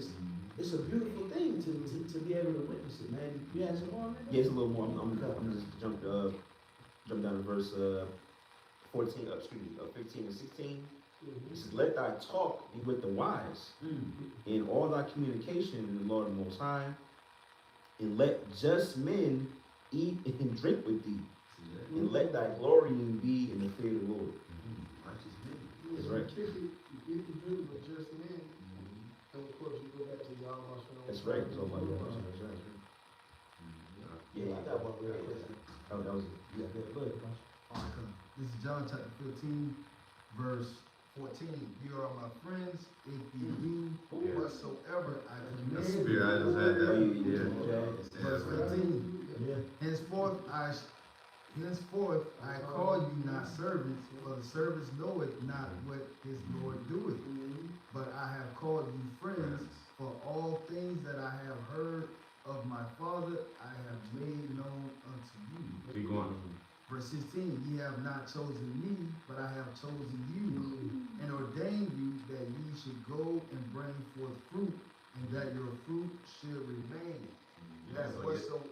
Speaker 1: It's a beautiful thing to be able to witness it, man. You had some more on that?
Speaker 2: Yeah, it's a little more. I'm just jump down to verse 14, 15 and 16. It says, "Let thy talk be with the wise, in all thy communication in the Lord the Most High, and let just men eat and drink with thee, and let thy glorying be in the fear of the Lord." That's right.
Speaker 3: You can do with just men. And of course, you go back to y'all.
Speaker 2: That's right. So like, that's right. Yeah,
Speaker 1: I got one real quick.
Speaker 2: that was
Speaker 1: Yeah, go ahead, Pastor.
Speaker 8: Alright, this is John chapter 15, verse 14. You are my friends if you do whatsoever I command
Speaker 5: That's
Speaker 8: you.
Speaker 5: spirit, I just had that, yeah.
Speaker 8: Verse 15.
Speaker 1: Yeah.
Speaker 8: Henceforth I call you not servants, for the servants knoweth not what his Lord doeth. But I have called you friends, for all things that I have heard of my Father I have made known unto you.
Speaker 5: Keep going.
Speaker 8: Verse 16, ye have not chosen me, but I have chosen you, and ordained you that ye should go and bring forth fruit, and that your fruit should remain. That
Speaker 5: So
Speaker 8: whatsoever.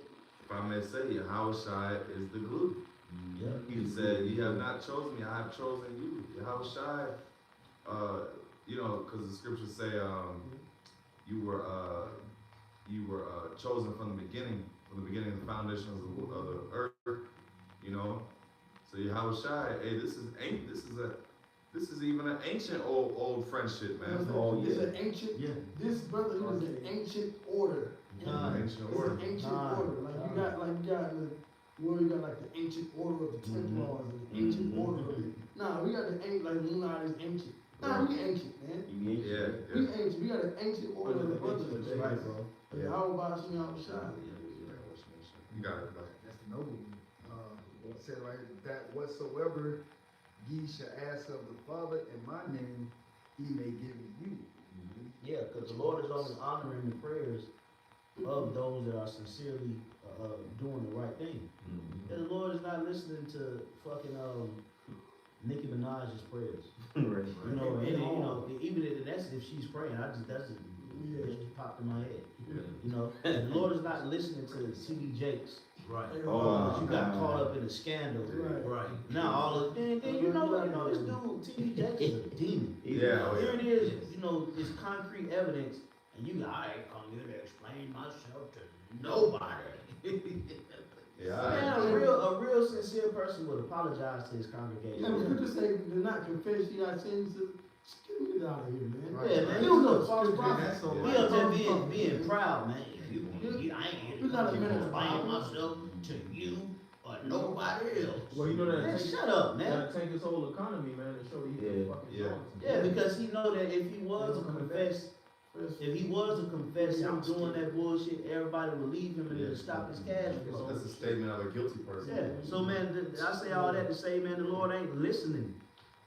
Speaker 5: If I may say, Yahushua is the glue.
Speaker 1: Yeah.
Speaker 5: He said, "You have not chosen me; I have chosen you." Yahushua, you know, because the scriptures say, you were chosen from the beginning of the foundations of the earth. You know, so Yahushua, hey, this is even an ancient old friendship, man.
Speaker 3: It's an ancient,
Speaker 1: Yeah.
Speaker 3: this brotherhood is an ancient order.
Speaker 5: Ancient
Speaker 3: It's
Speaker 5: order.
Speaker 3: an ancient order. Like you got like the ancient order of the Templars, and the ancient order of it. Nah, we got the ancient, like Lunar is ancient. Nah, we ancient, man.
Speaker 5: Yeah,
Speaker 3: We
Speaker 5: yeah.
Speaker 3: ancient. We got an ancient order of the brotherhood.
Speaker 1: Right, bro.
Speaker 3: Yeah, how about you know shine?
Speaker 5: You got it, bro.
Speaker 8: That's the noble one. It said right here, that whatsoever ye shall ask of the Father in my name, he may give it you.
Speaker 1: Yeah, because the Lord is only honoring the prayers of those that are sincerely doing the right thing. And the Lord is not listening to fucking Nicki Minaj's prayers.
Speaker 2: right.
Speaker 1: You know, and you know, even if that's if she's praying, that's just popped in my head.
Speaker 5: Yeah.
Speaker 1: You know, and the Lord is not listening to T.D. Jakes.
Speaker 7: Right.
Speaker 1: You got caught up in a scandal.
Speaker 7: Right.
Speaker 1: Now all of then you know this dude T.D. Jakes is a demon.
Speaker 5: Yeah,
Speaker 1: Here it is, you know, it's concrete evidence, and you I ain't come here to explain myself to nobody.
Speaker 5: Yeah,
Speaker 1: Man, a real sincere person would apologize to his congregation.
Speaker 3: Yeah, but you just say do not confess you got sins. Just get out of here, man.
Speaker 1: Yeah, man,
Speaker 3: You don't know
Speaker 1: he's a
Speaker 3: false
Speaker 1: false
Speaker 3: prophet.
Speaker 1: He up there being proud, man. I ain't
Speaker 3: You're not a
Speaker 1: here to
Speaker 3: minister.
Speaker 1: explain myself to you or nobody else.
Speaker 4: Well, you know that
Speaker 1: Man,
Speaker 4: take,
Speaker 1: shut up, man.
Speaker 4: that take his whole economy, man, to show you
Speaker 2: Yeah,
Speaker 4: fucking
Speaker 5: yeah.
Speaker 4: songs.
Speaker 1: Yeah, because he know that if he was to confess, him doing that bullshit, everybody would leave him and it'd stop his cash flow.
Speaker 5: That's a statement of a guilty person.
Speaker 1: Yeah, so man, I say all that to say, man, the Lord ain't listening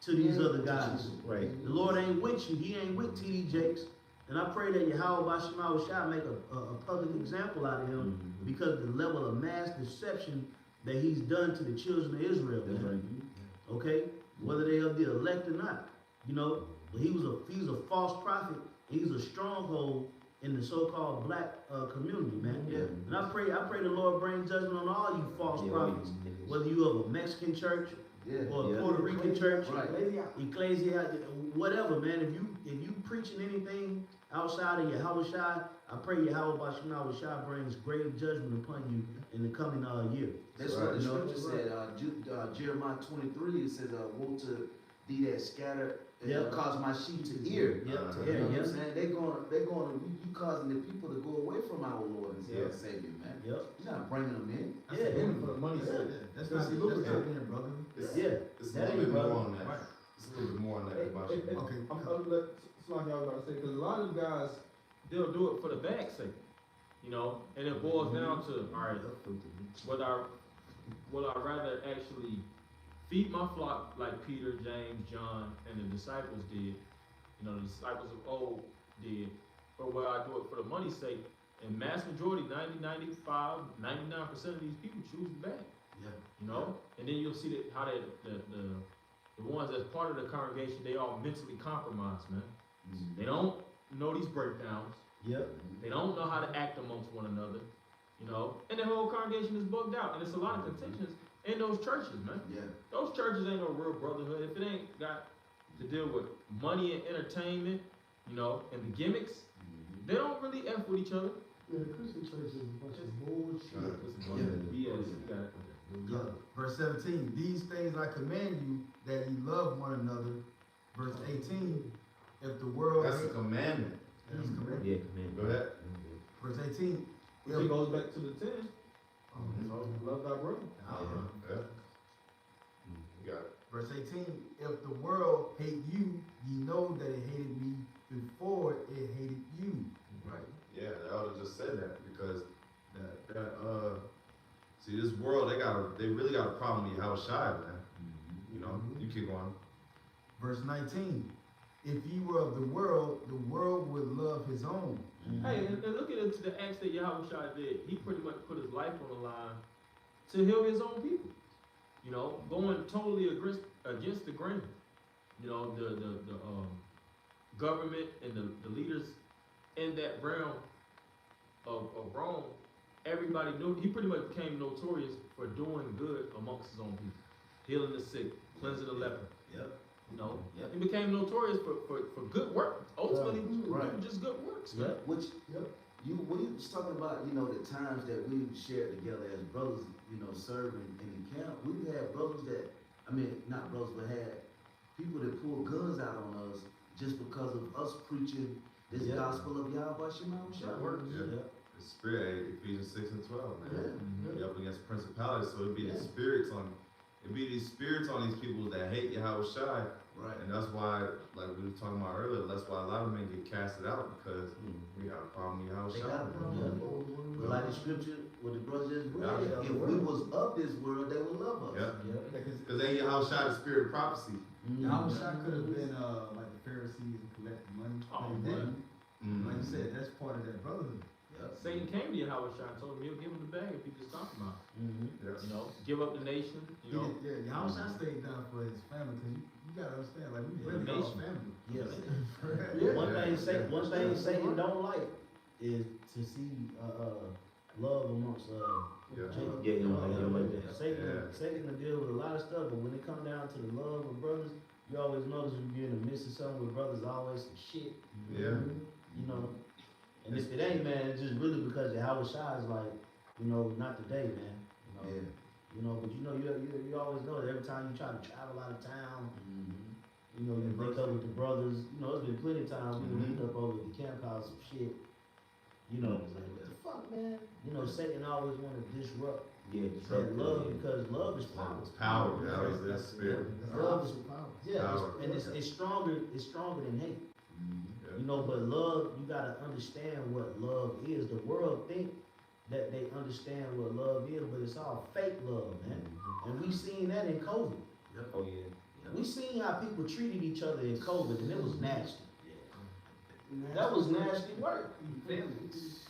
Speaker 1: to these other guys.
Speaker 2: Right.
Speaker 1: The Lord ain't with you. He ain't with T.D. Jakes. And I pray that Yahweh Shai make a public example out of him because of the level of mass deception that he's done to the children of Israel.
Speaker 2: That's
Speaker 1: Man.
Speaker 2: right.
Speaker 1: Okay, whether they are the elect or not, you know, but he's a false prophet. He's a stronghold in the so-called black community, man.
Speaker 2: Yeah.
Speaker 1: And I pray the Lord bring judgment on all you false prophets, whether you of a Mexican church, or
Speaker 2: Yeah.
Speaker 1: Puerto Rican church,
Speaker 7: Right.
Speaker 1: ecclesia, whatever, man. If you preaching anything outside of Yahweh Shai, I pray Yahweh Bashim Shai brings greater judgment upon you in the coming year.
Speaker 7: That's
Speaker 5: Right.
Speaker 7: what the
Speaker 1: You know?
Speaker 7: scripture said, Jeremiah 23, it says, woe to thee that scatter, and
Speaker 1: Yep.
Speaker 7: cause my sheep to hear.
Speaker 1: Yep,
Speaker 5: Uh-huh.
Speaker 7: You know what
Speaker 1: yep,
Speaker 7: I'm saying? They're going, you causing the people to go away from our Lord and
Speaker 1: Yep.
Speaker 7: Savior, man.
Speaker 1: yep.
Speaker 7: You're not bringing them in.
Speaker 8: That's
Speaker 1: Yeah.
Speaker 8: the enemy for the money.
Speaker 1: Yeah.
Speaker 8: That's not being, brother.
Speaker 5: It's,
Speaker 1: Yeah.
Speaker 5: it's a
Speaker 1: That
Speaker 5: little
Speaker 1: ain't
Speaker 5: bit more
Speaker 1: brother.
Speaker 5: on that.
Speaker 8: Right.
Speaker 5: It's a little bit more on that about you.
Speaker 8: Okay.
Speaker 4: It's like I was about to say, because a lot of guys, they'll do it for the bag's sake, you know, and it boils down to, all right, would I rather actually feed my flock like Peter, James, John, and the disciples did, you know, the disciples of old did, or would I do it for the money's sake? And mass majority, 90, 95, 99% of these people choose the bag.
Speaker 1: Yeah.
Speaker 4: You know, and then you'll see that how the ones that's part of the congregation, they all mentally compromised, man. They don't know these breakdowns.
Speaker 1: Yep.
Speaker 4: They don't know how to act amongst one another, you know. And the whole congregation is bugged out, and it's a lot of contentions in those churches, man.
Speaker 7: Yeah.
Speaker 4: Those churches ain't no real brotherhood. If it ain't got to deal with money and entertainment, you know, and the gimmicks, they don't really F with each other.
Speaker 3: Yeah, the Christian church is a bunch of bullshit.
Speaker 4: It's a bunch of BS. You got it.
Speaker 8: Yeah. Verse 17, these things I command you, that ye love one another. Verse 18, if the world
Speaker 5: That's a commandment.
Speaker 8: That's a commandment.
Speaker 2: Yeah, man.
Speaker 5: Go ahead.
Speaker 8: Verse 18,
Speaker 4: Which goes back to the 10. Love thy brother.
Speaker 5: Yeah. You got it.
Speaker 8: verse 18, if the world hate you, ye know that it hated me before it hated you.
Speaker 7: Right.
Speaker 5: Yeah, the elder just said that because see this world, they really got a problem with Yahweh Shai, man. You know, you keep going.
Speaker 8: Verse 19, if ye were of the world would love his own.
Speaker 4: Hey, and look at it, the acts that Yahweh Shai did. He pretty much put his life on the line to heal his own people. You know, going totally against the grain. You know, the government and the leaders in that realm of Rome, everybody knew, he pretty much became notorious for doing good amongst his own people. Healing the sick, cleansing the leper.
Speaker 1: Yep.
Speaker 4: You know,
Speaker 1: Yep.
Speaker 4: he became notorious for good work. Ultimately, he was
Speaker 7: Right.
Speaker 4: doing just good works. Man.
Speaker 1: Yep.
Speaker 7: Which, when you was talking about, the times that we shared together as brothers, serving in the camp, we've had brothers that, not brothers, but had people that pulled guns out on us just because of us preaching this
Speaker 1: Yeah.
Speaker 7: gospel of Yahweh Shema Shah.
Speaker 1: That works.
Speaker 5: Yeah.
Speaker 1: Yeah.
Speaker 5: The spirit, Ephesians 6 and 12, man.
Speaker 7: Yeah.
Speaker 5: You're up against principalities, so it'd be
Speaker 7: Yeah.
Speaker 5: these spirits on these people that hate Yahweh Shai.
Speaker 7: Right.
Speaker 5: And that's why, like we were talking about earlier, that's why a lot of men get casted out because we got a problem with Yahweh
Speaker 1: They
Speaker 5: Shai.
Speaker 1: got a problem.
Speaker 7: But like the scripture, what the brother just read,
Speaker 5: Yeah.
Speaker 7: if we was of this world, they would love us.
Speaker 5: Yeah.
Speaker 1: Yeah.
Speaker 5: Because they Yahweh Shai, the spirit of prophecy.
Speaker 8: Yahweh Shai could have been like the Pharisees and collecting money.
Speaker 4: Oh,
Speaker 8: But he didn't.
Speaker 5: Mm.
Speaker 8: Like you said, that's part of that brotherhood.
Speaker 4: Satan came to Yahweh Shai and told him he'll give him the bag if he just talk about it.
Speaker 5: Yeah.
Speaker 4: You know, give up the nation, you know.
Speaker 8: Yeah, Yahweh Shai stayed down for his family because you gotta understand, like we really
Speaker 4: Yeah.
Speaker 8: all family.
Speaker 1: Yeah. One thing Satan don't like is to see love amongst
Speaker 5: Yeah.
Speaker 1: Jacob.
Speaker 2: Yeah, he don't like that.
Speaker 1: Satan can deal with a lot of stuff, but when it comes down to the love of brothers, you always notice when you're in the midst of something with brothers, always some shit.
Speaker 5: Yeah.
Speaker 1: You know, and if it ain't, man, it's just really because Yahweh Shai is like, not today, man.
Speaker 7: Yeah.
Speaker 1: But you always know that every time you try to travel out of town, you link up with the brothers. It's been plenty of times we linked up over at the camp house and shit. It's like, what the fuck, man? Satan always want to disrupt that love because love is power.
Speaker 5: It's power. That was that spirit.
Speaker 1: Love is
Speaker 5: Power.
Speaker 1: and it's stronger. It's stronger than hate.
Speaker 5: Yeah.
Speaker 1: But love, you gotta understand what love is. The world think that they understand what love is, but it's all fake love, man. And we seen that in COVID.
Speaker 2: Oh yeah.
Speaker 1: We seen how people treated each other in COVID, and it was nasty. That was nasty work.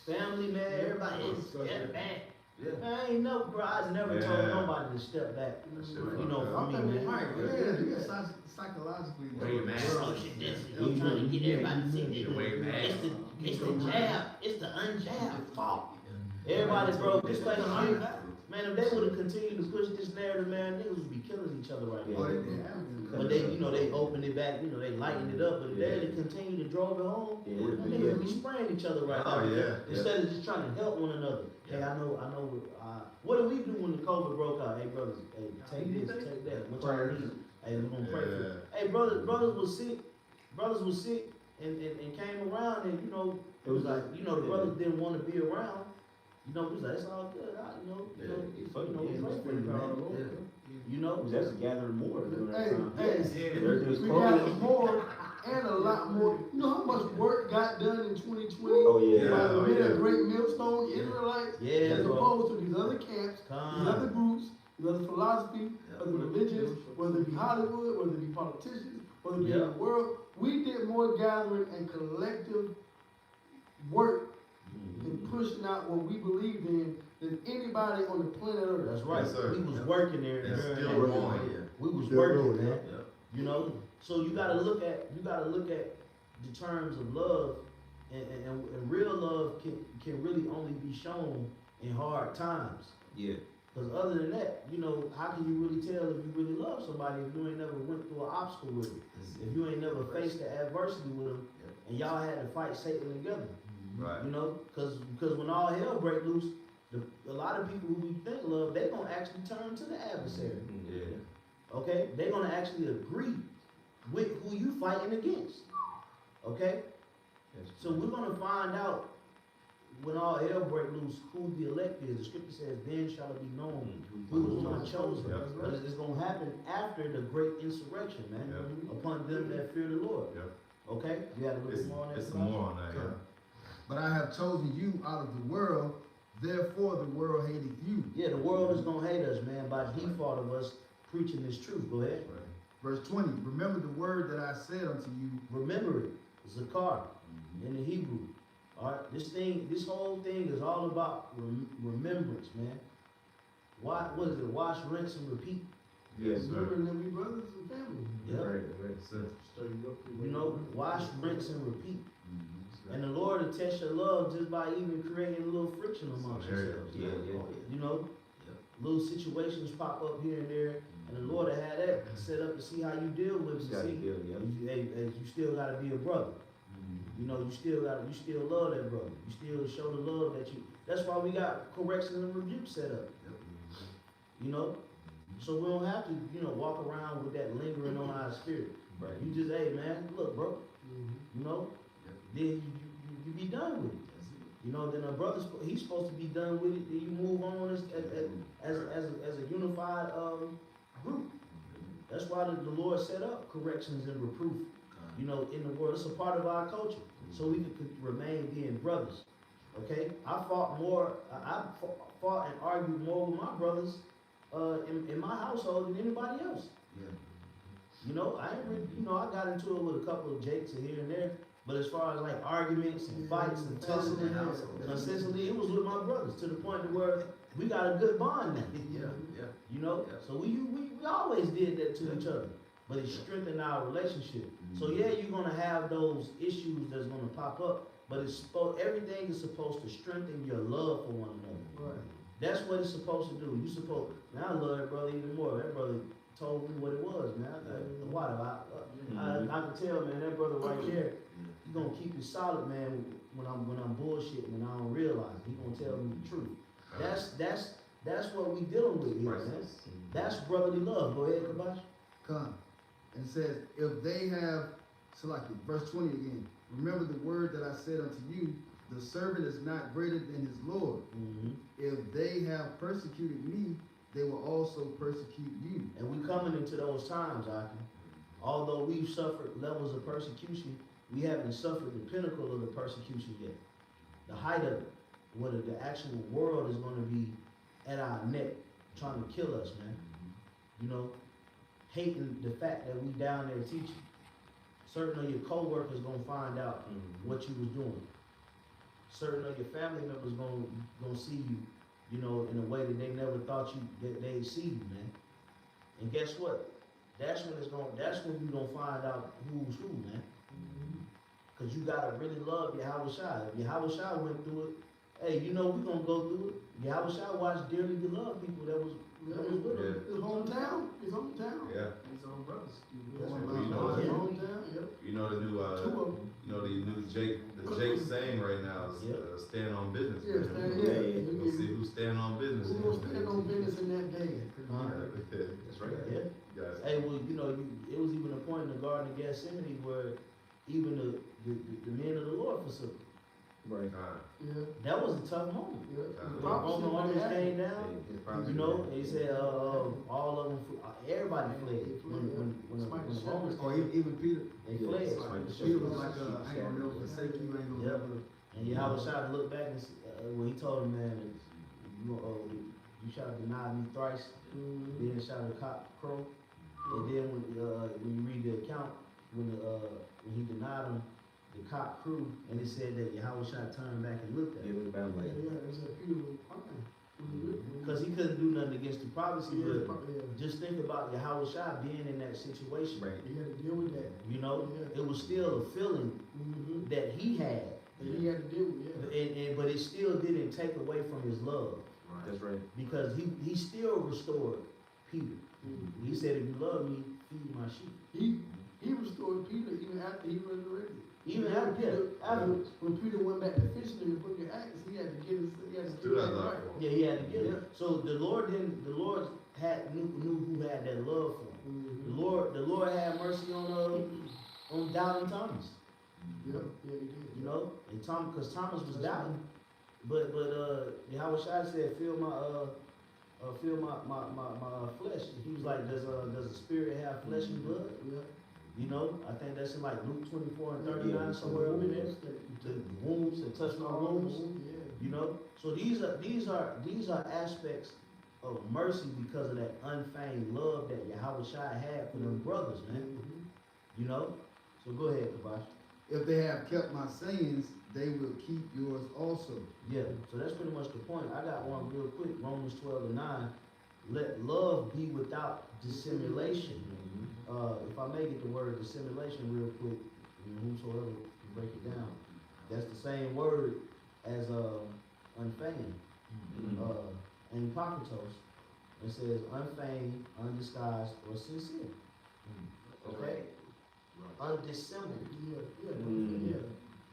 Speaker 1: Family, man, everybody step back.
Speaker 7: Yeah.
Speaker 1: I ain't know, bro. I never told
Speaker 5: Yeah.
Speaker 1: nobody to step back.
Speaker 5: That shit
Speaker 1: For
Speaker 5: fucked
Speaker 1: me,
Speaker 5: up.
Speaker 1: man.
Speaker 8: Right, yeah, you got psychologically.
Speaker 5: Wear your mask.
Speaker 1: Social distancing. I'm trying to get everybody to see
Speaker 5: You wear your mask.
Speaker 1: It's the jab. It's the unjabbed fault. Everybody, bro, just like Man, if they would have continued to push this narrative, man, niggas would be killing each other right now.
Speaker 8: Oh, they have been.
Speaker 1: But they, they opened it back, they lightened it up. But if they had continued to drove it home, niggas would be spraying each other right now.
Speaker 5: Oh, yeah.
Speaker 1: Instead of just trying to help one another. Hey, I know. What did we do when the COVID broke out? Hey, brothers, hey, take this, take that. What y'all need? Hey, we're gonna pray for you. Hey, brothers was sick. Brothers was sick and came around and, it was like, the brothers didn't want to be around. It was like, it's all good. We pray for you, man.
Speaker 2: That's a gathering more.
Speaker 3: Hey,
Speaker 2: There's
Speaker 3: we got more and a lot more. You know how much work got done in 2020?
Speaker 2: Oh, yeah.
Speaker 3: By the men
Speaker 5: Yeah.
Speaker 3: of Great Millstone Israelites,
Speaker 1: Yeah,
Speaker 3: as
Speaker 1: bro.
Speaker 3: opposed to these other camps, these other groups, these other philosophy, other religions, whether it be Hollywood, whether it be politicians, whether it be in the world. We did more gathering and collective work and pushing out what we believed in than anybody on the planet Earth.
Speaker 1: That's right.
Speaker 5: Yes, sir.
Speaker 1: We was working there.
Speaker 5: It's
Speaker 1: during
Speaker 5: still
Speaker 1: that
Speaker 5: going.
Speaker 1: time. We was
Speaker 8: Still
Speaker 1: working,
Speaker 8: going,
Speaker 1: man. So you gotta look at the terms of love, and real love can really only be shown in hard times.
Speaker 2: Yeah.
Speaker 1: Because other than that, how can you really tell if you really love somebody if you ain't never went through an obstacle with them? If you ain't never faced the adversity with them, and y'all had to fight Satan together.
Speaker 5: Right.
Speaker 1: Because when all hell break loose, a lot of people who we think love, they gonna actually turn to the adversary.
Speaker 5: Yeah.
Speaker 1: Okay? They're gonna actually agree with who you fighting against. Okay? So we're gonna find out when all hell break loose who the elect is. The scripture says, then shall it be known who was one chosen.
Speaker 5: Yep.
Speaker 1: But it's gonna happen after the great insurrection, man.
Speaker 5: Yep.
Speaker 1: Upon them that fear the Lord.
Speaker 5: Yep.
Speaker 1: Okay? You had a little more on that?
Speaker 5: It's some more on that, yeah.
Speaker 8: But I have chosen you out of the world, therefore the world hateth you.
Speaker 1: Yeah, the world is gonna hate us, man, by default of us preaching this truth. Go ahead.
Speaker 8: Verse 20, remember the word that I said unto you.
Speaker 1: Remember it. Zakar in the Hebrew. Alright, this whole thing is all about remembrance, man. What is it? Wash, rinse, and repeat.
Speaker 5: Yes, sir.
Speaker 3: Remembering that we brothers and family.
Speaker 1: Yeah.
Speaker 5: Yes, sir.
Speaker 1: Wash, rinse, and repeat. And the Lord will test your love just by even creating a little friction amongst yourselves. Little situations pop up here and there, and the Lord will have that set up to see how you deal with it. You still gotta be a brother. You still love that brother. You still show the love that's why we got correction and rebuke set up. So we don't have to, walk around with that lingering on our spirit.
Speaker 2: Right.
Speaker 1: You just, hey man, look, bro, then you be done with it. Then a brother, he's supposed to be done with it, then you move on as a unified group. That's why the Lord set up corrections and reproof, in the world. It's a part of our culture, so we could remain being brothers. Okay? I fought and argued more with my brothers in my household than anybody else. I ain't really, I got into it with a couple of jakes here and there, but as far as like arguments and fights and tussling, consistently, it was with my brothers to the point to where we got a good bond now. So we always did that to each other, but it strengthened our relationship. So yeah, you're gonna have those issues that's gonna pop up, but everything is supposed to strengthen your love for one another.
Speaker 3: Right.
Speaker 1: That's what it's supposed to do. Now I love that brother even more. That brother told me what it was, man. I can tell, man, that brother right there, he gonna keep it solid, man, when I'm bullshitting and I don't realize. He gonna tell me the truth. That's what we dealing with here, man. That's brotherly love. Go ahead, Kabash.
Speaker 8: Come. And it says, if they have selected, verse 20 again, remember the word that I said unto you, the servant is not greater than his Lord. If they have persecuted me, they will also persecute you.
Speaker 1: And we coming into those times, Aki. Although we've suffered levels of persecution, we haven't suffered the pinnacle of the persecution yet. The height of it, where the actual world is going to be at our neck, trying to kill us, man. Hating the fact that we down there teaching. Certain of your co-workers gonna find out what you was doing. Certain of your family members gonna see you, in a way that they never thought they'd see you, man. And guess what? That's when you're gonna find out who's who, man. Cause you gotta really love Yahweh Shai. If Yahweh Shai went through it, hey, you know we gonna go through it. Yeah, I wish I watched dearly beloved people that was with
Speaker 5: Yeah.
Speaker 1: him.
Speaker 3: His hometown, his hometown.
Speaker 5: Yeah.
Speaker 6: His own brothers.
Speaker 3: That's
Speaker 5: right.
Speaker 3: right.
Speaker 5: You know,
Speaker 3: His
Speaker 1: yeah.
Speaker 3: hometown, yep.
Speaker 5: You know the new,
Speaker 3: Two of them.
Speaker 5: you know the new Jake saying right now is
Speaker 1: Yeah.
Speaker 5: stand on business.
Speaker 3: Yeah,
Speaker 5: man.
Speaker 3: stand,
Speaker 2: Yeah,
Speaker 3: yeah.
Speaker 2: yeah.
Speaker 5: Let's see who's stand on business.
Speaker 3: Who gonna stand on business in that day?
Speaker 2: That's right.
Speaker 1: Yeah.
Speaker 5: Guys.
Speaker 1: Hey, well, you know, it was even a point in the Garden of Gethsemane where even the men of the Lord forsook him.
Speaker 2: Right.
Speaker 3: Yeah,
Speaker 1: That was a tough moment.
Speaker 3: yeah.
Speaker 5: The
Speaker 1: When Roman armies came down,
Speaker 2: His promise
Speaker 1: you know,
Speaker 2: was-
Speaker 1: they said all of them, everybody fled when the Romans
Speaker 8: Or
Speaker 1: came.
Speaker 8: even Peter.
Speaker 1: They
Speaker 2: Yeah,
Speaker 1: fled.
Speaker 2: it's like the
Speaker 8: Peter was
Speaker 2: shepherd.
Speaker 8: like, I ain't gonna never forsake you, I ain't gonna
Speaker 1: Yeah.
Speaker 8: never.
Speaker 1: And Yahweh shot to look back and when he told him, man, you shall deny me thrice, then shall the cock crow. And then when you read the account, when he denied him, the cock crew, and it said that Yahweh shot turned back and looked at
Speaker 2: Yeah,
Speaker 1: him.
Speaker 2: it was about
Speaker 3: Yeah,
Speaker 2: like,
Speaker 3: yeah, they said Peter was fine.
Speaker 1: Because he couldn't do nothing against the prophecy,
Speaker 3: Yeah,
Speaker 1: but
Speaker 3: yeah.
Speaker 1: just think about Yahweh Shai being in that situation.
Speaker 2: right.
Speaker 3: He had to deal with that.
Speaker 1: You know,
Speaker 3: Yeah.
Speaker 1: it was still a feeling
Speaker 3: Mm-hmm.
Speaker 1: that he had,
Speaker 3: That he had to deal with, yeah.
Speaker 1: but it still didn't take away from his love,
Speaker 2: That's right.
Speaker 1: because he still restored Peter.
Speaker 3: Mhm.
Speaker 1: He said, "If you love me, feed my sheep."
Speaker 3: He restored Peter even after he resurrected.
Speaker 1: Even after, afterwards.
Speaker 3: When Peter went back to fishing and put the axe, he had to get
Speaker 5: Do
Speaker 3: his
Speaker 5: that love
Speaker 3: right.
Speaker 5: for him.
Speaker 1: Yeah, he had to get
Speaker 3: Yeah.
Speaker 1: it. So the Lord knew who had that love for him.
Speaker 3: Mm-hmm.
Speaker 1: The Lord had mercy on doubting Thomas.
Speaker 3: Yep, yeah, he did.
Speaker 1: You know, and because Thomas was doubting, but Yahweh Shai said, "Feel my flesh." He was like, "Does a spirit have flesh and blood?"
Speaker 3: Yeah.
Speaker 1: You know, I think that's in like Luke 24 and 39 somewhere over there. The wounds that touch my wounds.
Speaker 3: Yeah.
Speaker 1: You know, so these are aspects of mercy because of that unfeigned love that Yahweh Shai had for them brothers, man.
Speaker 3: Mhm.
Speaker 1: You know, so go ahead, Kabash.
Speaker 8: If they have kept my sayings, they will keep yours also.
Speaker 1: Yeah, so that's pretty much the point. I got one real quick, Romans 12:9. Let love be without dissimulation. If I may get the word dissimulation real quick, whosoever can break it down. That's the same word as unfeigned, and hypocritos. It says unfeigned, undisguised, or sincere. Okay? Undissembled.
Speaker 3: Yeah.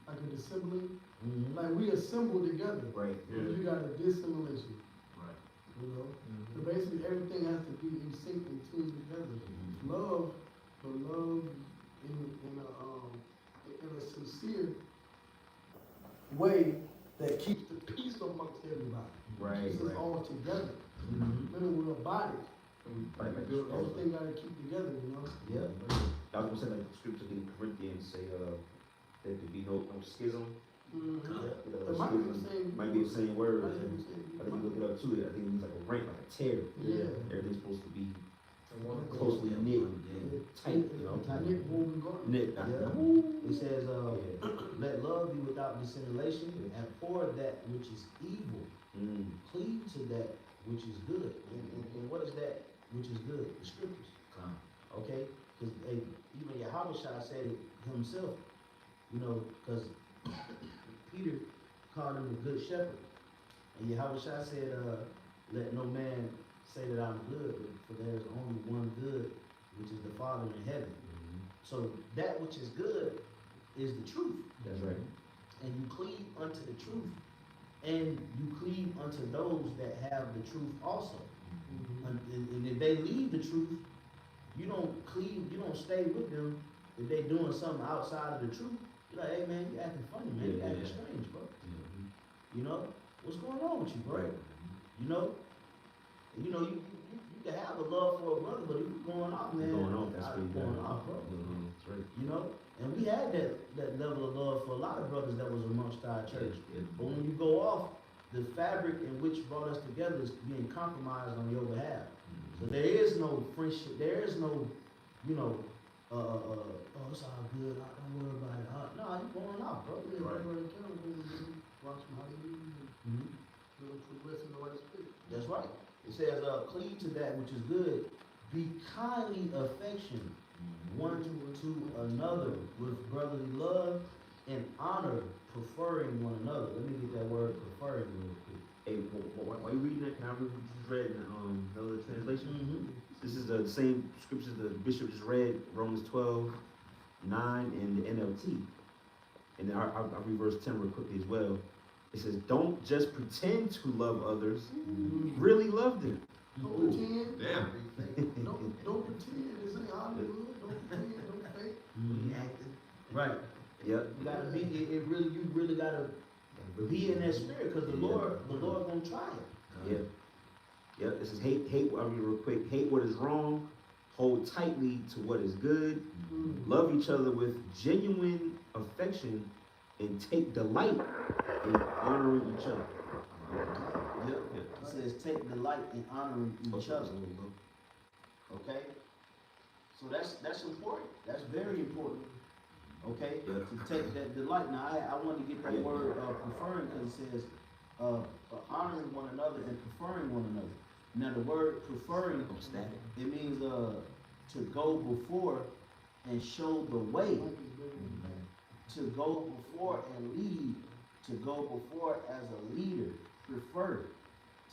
Speaker 3: Like a dissembling,
Speaker 1: Mhm.
Speaker 3: like we assemble together.
Speaker 2: Right.
Speaker 3: But you got a dissimulation,
Speaker 4: Right.
Speaker 3: you know? So basically everything has to be in sync and tuned together. Love, but love in a sincere way that keeps the peace amongst everybody.
Speaker 2: Right,
Speaker 3: Keeps us
Speaker 2: right.
Speaker 3: all together.
Speaker 1: Mhm.
Speaker 3: Remember, we're a body.
Speaker 2: Right, like
Speaker 3: Everything gotta keep together, you know?
Speaker 1: Yeah.
Speaker 2: I was gonna say like the scripture in Corinthians say that there be no schism.
Speaker 3: Mhm.
Speaker 2: Yeah.
Speaker 3: It might be the same.
Speaker 2: Might be the same word.
Speaker 3: Might be
Speaker 2: and
Speaker 3: the same.
Speaker 2: I think you look it up too. I think it means like a rank, like a tear.
Speaker 3: Yeah.
Speaker 2: Everything's supposed to be
Speaker 4: And one of
Speaker 2: closely knit, tight, you know.
Speaker 3: Knit, woven garment.
Speaker 2: Knit.
Speaker 1: Yeah. It says, let love be without dissimulation, and abhor that which is evil. Cleave to that which is good. And what is that which is good? The scriptures. Okay? Because even Yahweh Shai said it himself, you know, because Peter called him a good shepherd. And Yahweh Shai said, let no man say that I'm good, for there is only one good, which is the Father in heaven. So that which is good is the truth.
Speaker 2: That's right.
Speaker 1: And you cleave unto the truth. And you cleave unto those that have the truth also. And if they leave the truth, you don't cleave, you don't stay with them if they doing something outside of the truth. You're like, hey man, you acting funny, man, you acting strange, bro. You know, what's going on with you, bro?
Speaker 2: Right.
Speaker 1: You know, you can have a love for a brother, but if you're going off, man,
Speaker 2: Going off, that's
Speaker 1: I'm
Speaker 2: pretty
Speaker 1: going
Speaker 2: bad.
Speaker 1: off, bro.
Speaker 2: That's right.
Speaker 1: You know, and we had that level of love for a lot of brothers that was amongst our church. But when you go off, the fabric in which brought us together is being compromised on your behalf. So there is no friendship. There is no, you know, oh, it's all good. Don't worry about it. No, you're going off, bro.
Speaker 3: Yeah, that's what it counts, baby. Watch them how they use it.
Speaker 1: Mhm.
Speaker 3: Little progress in the right spirit.
Speaker 1: That's right. It says, cleave to that which is good. Be kindly affectioned one to another with brotherly love, and honor, preferring one another. Let me get that word preferring real quick.
Speaker 2: Hey, while you reading that, can I read what you just read in another translation?
Speaker 1: Mm-hmm.
Speaker 2: This is the same scriptures the bishop just read, Romans 12:9 in the NLT. And then I'll read verse 10 real quickly as well. It says, don't just pretend to love others, really love them.
Speaker 3: Don't pretend.
Speaker 5: Damn.
Speaker 3: Don't pretend. This ain't Hollywood. Don't pretend. Don't fake.
Speaker 1: Mm-hmm.
Speaker 7: Acting.
Speaker 1: Right.
Speaker 2: Yep.
Speaker 1: You gotta be. You really gotta be in that spirit, because the Lord gonna try it.
Speaker 2: Yep. Yep. This is hate. I'll read real quick. Hate what is wrong. Hold tightly to what is good. Love each other with genuine affection, and take delight in honoring each other.
Speaker 1: Yep. It says take delight in honoring each other. Okay? So that's important. That's very important. Okay?
Speaker 2: Yeah.
Speaker 1: To take that delight. Now I want to get that word preferring, because it says honoring one another and preferring one another. Now the word preferring, it means to go before and show the way. To go before and lead. To go before as a leader. Prefer.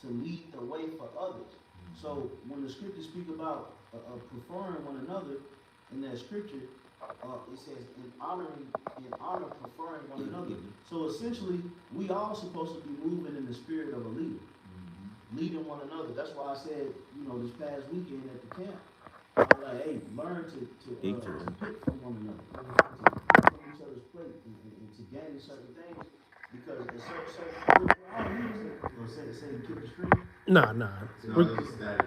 Speaker 1: To lead the way for others. So when the scriptures speak about preferring one another, in that scripture, it says in honor, preferring one another. So essentially, we all supposed to be moving in the spirit of a leader, leading one another. That's why I said, this past weekend at the camp, I was like, hey, learn to pick from one another, to pick from each other's plate, and to gain certain things, because at certain say keep the stream.
Speaker 9: Nah.
Speaker 5: No, it's static.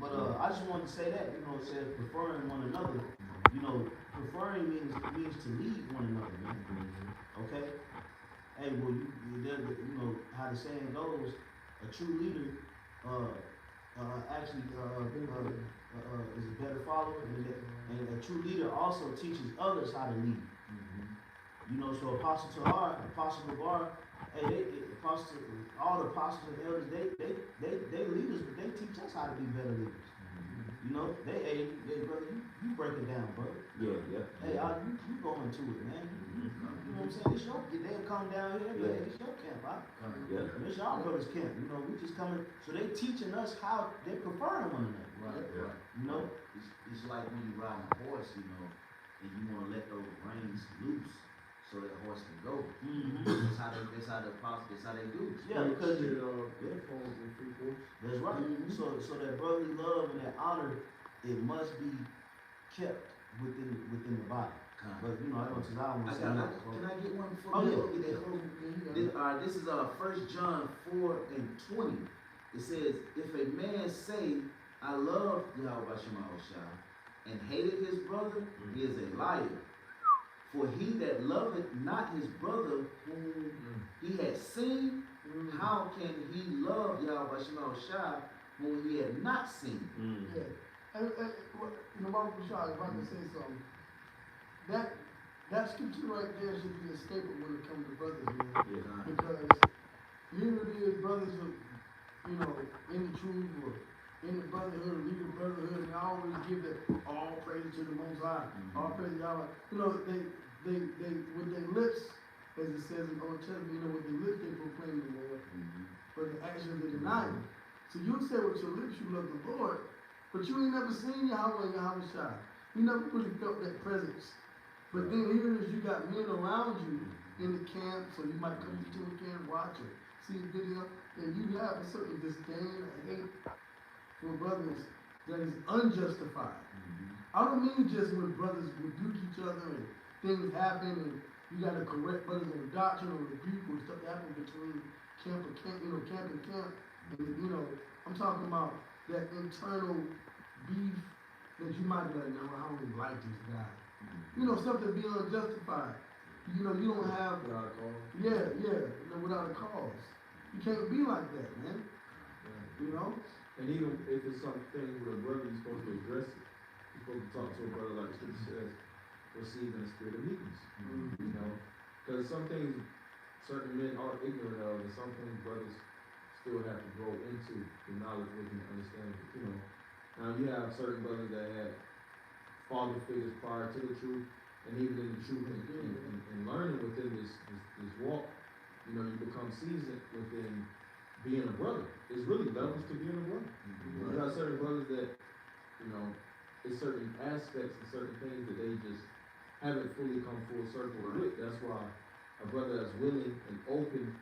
Speaker 1: But I just wanted to say that, it says preferring one another. Preferring means to lead one another, man. Okay? Hey, well, how the saying goes, a true leader actually is a better follower, and a true leader also teaches others how to lead. So Apostle Tahar, Apostle Babar, hey, all the apostles and elders, they leaders, but they teach us how to be better leaders. Hey, brother, you break it down, brother.
Speaker 2: Yeah.
Speaker 1: Hey, you go into it, man. You know what I'm saying? They'll come down here, man. It's your camp, huh?
Speaker 2: Yeah.
Speaker 1: It's y'all brother's camp. We just coming. So they teaching us how they preferring one another.
Speaker 7: Right. It's like when you ride a horse, and you want to let those reins loose so that horse can go. That's how they do it.
Speaker 1: Yeah, because
Speaker 6: headphones and free force.
Speaker 1: that's right. So that brotherly love and that honor, it must be kept within the body. But I don't want to say
Speaker 7: Can
Speaker 1: that.
Speaker 7: I get one before
Speaker 1: Oh,
Speaker 7: we
Speaker 1: yeah.
Speaker 7: go get that? This is 1 John 4:20. It says, if a man say, I love Yahweh Shai, and hated his brother, he is a liar. For he that loveth not his brother whom he had seen, how can he love Yahweh Shai whom he had not seen?
Speaker 3: Yeah. And Mama Bashar, if I can say something, that scripture right there should be a staple when it comes to brothers, man. Because here it is, brothers are, in the truth or in the brotherhood, leader brotherhood, and I always give that all praise to the Most High, all praise to Yahweh. They with their lips, as it says in the Old Testament, with their lips they proclaim the Lord, but the actions they deny Him. So you say with your lips you love the Lord, but you ain't never seen Yahweh and Yahweh Shai. You never really felt that presence. But then here it is, you got men around you in the camp, so you might come to a camp, watch it, see a video, and you have a certain disdain or hate for brothers that is unjustified. I don't mean just when brothers rebuke each other and things happen and you gotta correct brothers on doctrine or rebuke or stuff that happen between camp and camp, camp and camp. And I'm talking about that internal beef that you might be like, no, I don't really like this guy. Something being unjustified. You don't have
Speaker 4: Without a cause.
Speaker 3: without a cause. You can't be like that, man.
Speaker 4: And even if it's something with a brother, you're supposed to address it. You're supposed to talk to a brother like the scripture says, receive in the spirit of meekness. Because some things certain men are ignorant of, and some things brothers still have to grow into the knowledge, wisdom, and understanding. You know, now you have certain brothers that had father figures prior to the truth, and even in the truth and learning within this walk, you know, you become seasoned within being a brother. It's really levels to being a brother. You got certain brothers that, you know, it's certain aspects and certain things that they just haven't fully come full circle with. That's why a brother that's willing and open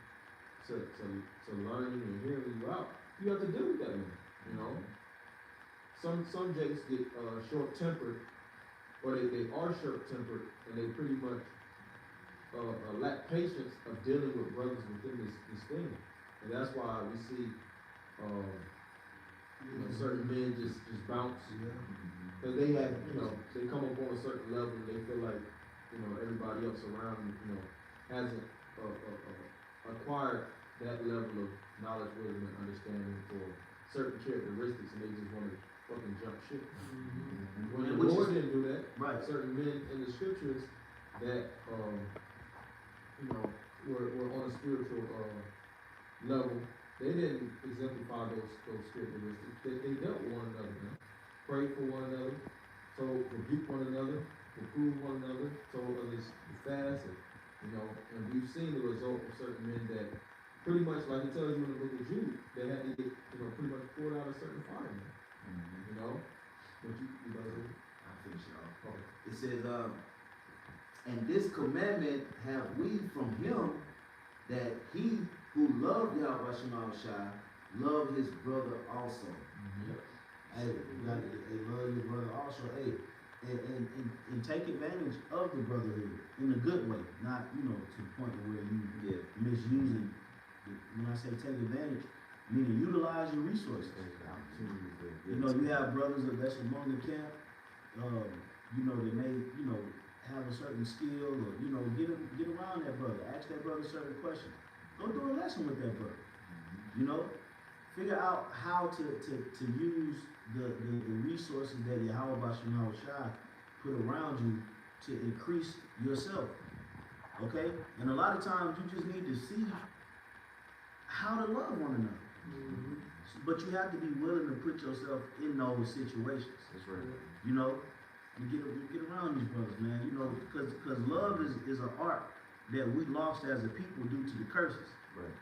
Speaker 4: to learning and hearing you out, you have to deal with that man, you know. Some Jakes get short-tempered, or they are short-tempered, and they pretty much lack patience of dealing with brothers within this thing. And that's why we see you know, certain men just bounce. Because they have, you know, they come up on a certain level and they feel like, you know, everybody else around them, you know, hasn't acquired that level of knowledge, wisdom, and understanding for certain characteristics, and they just want to fucking jump ship. When the Lord didn't do that,
Speaker 1: Right.
Speaker 4: certain men in the scriptures that, you know, were on a spiritual level, they didn't exemplify those characteristics. They dealt with one another, man. Prayed for one another, told, rebuked one another, reproved one another, told others to fast, and, you know, and we've seen the result of certain men that pretty much, like it tells you in the book of Jude, they had to get, you know, pretty much poured out a certain fire, man. You know? But you know,
Speaker 7: I'll finish it off. It says, and this commandment have we from him, that he who loved Yahweh Shema Shai loved his brother also.
Speaker 1: Hey, you gotta love your brother also. Hey, and take advantage of the brotherhood in a good way, not, you know, to the point where you misusing. When I say take advantage, meaning utilize your resources. You know, you have brothers that's among the camp. You know, they may, you know, have a certain skill, or, you know, get around that brother. Ask that brother certain questions. Go do a lesson with that brother. You know, figure out how to use the resources that Yahweh Bashim Shai put around you to increase yourself. Okay? And a lot of times you just need to see how to love one another. But you have to be willing to put yourself in those situations.
Speaker 2: That's right.
Speaker 1: You know, you get around these brothers, man. You know, because love is an art that we lost as a people due to the curses.
Speaker 2: Right.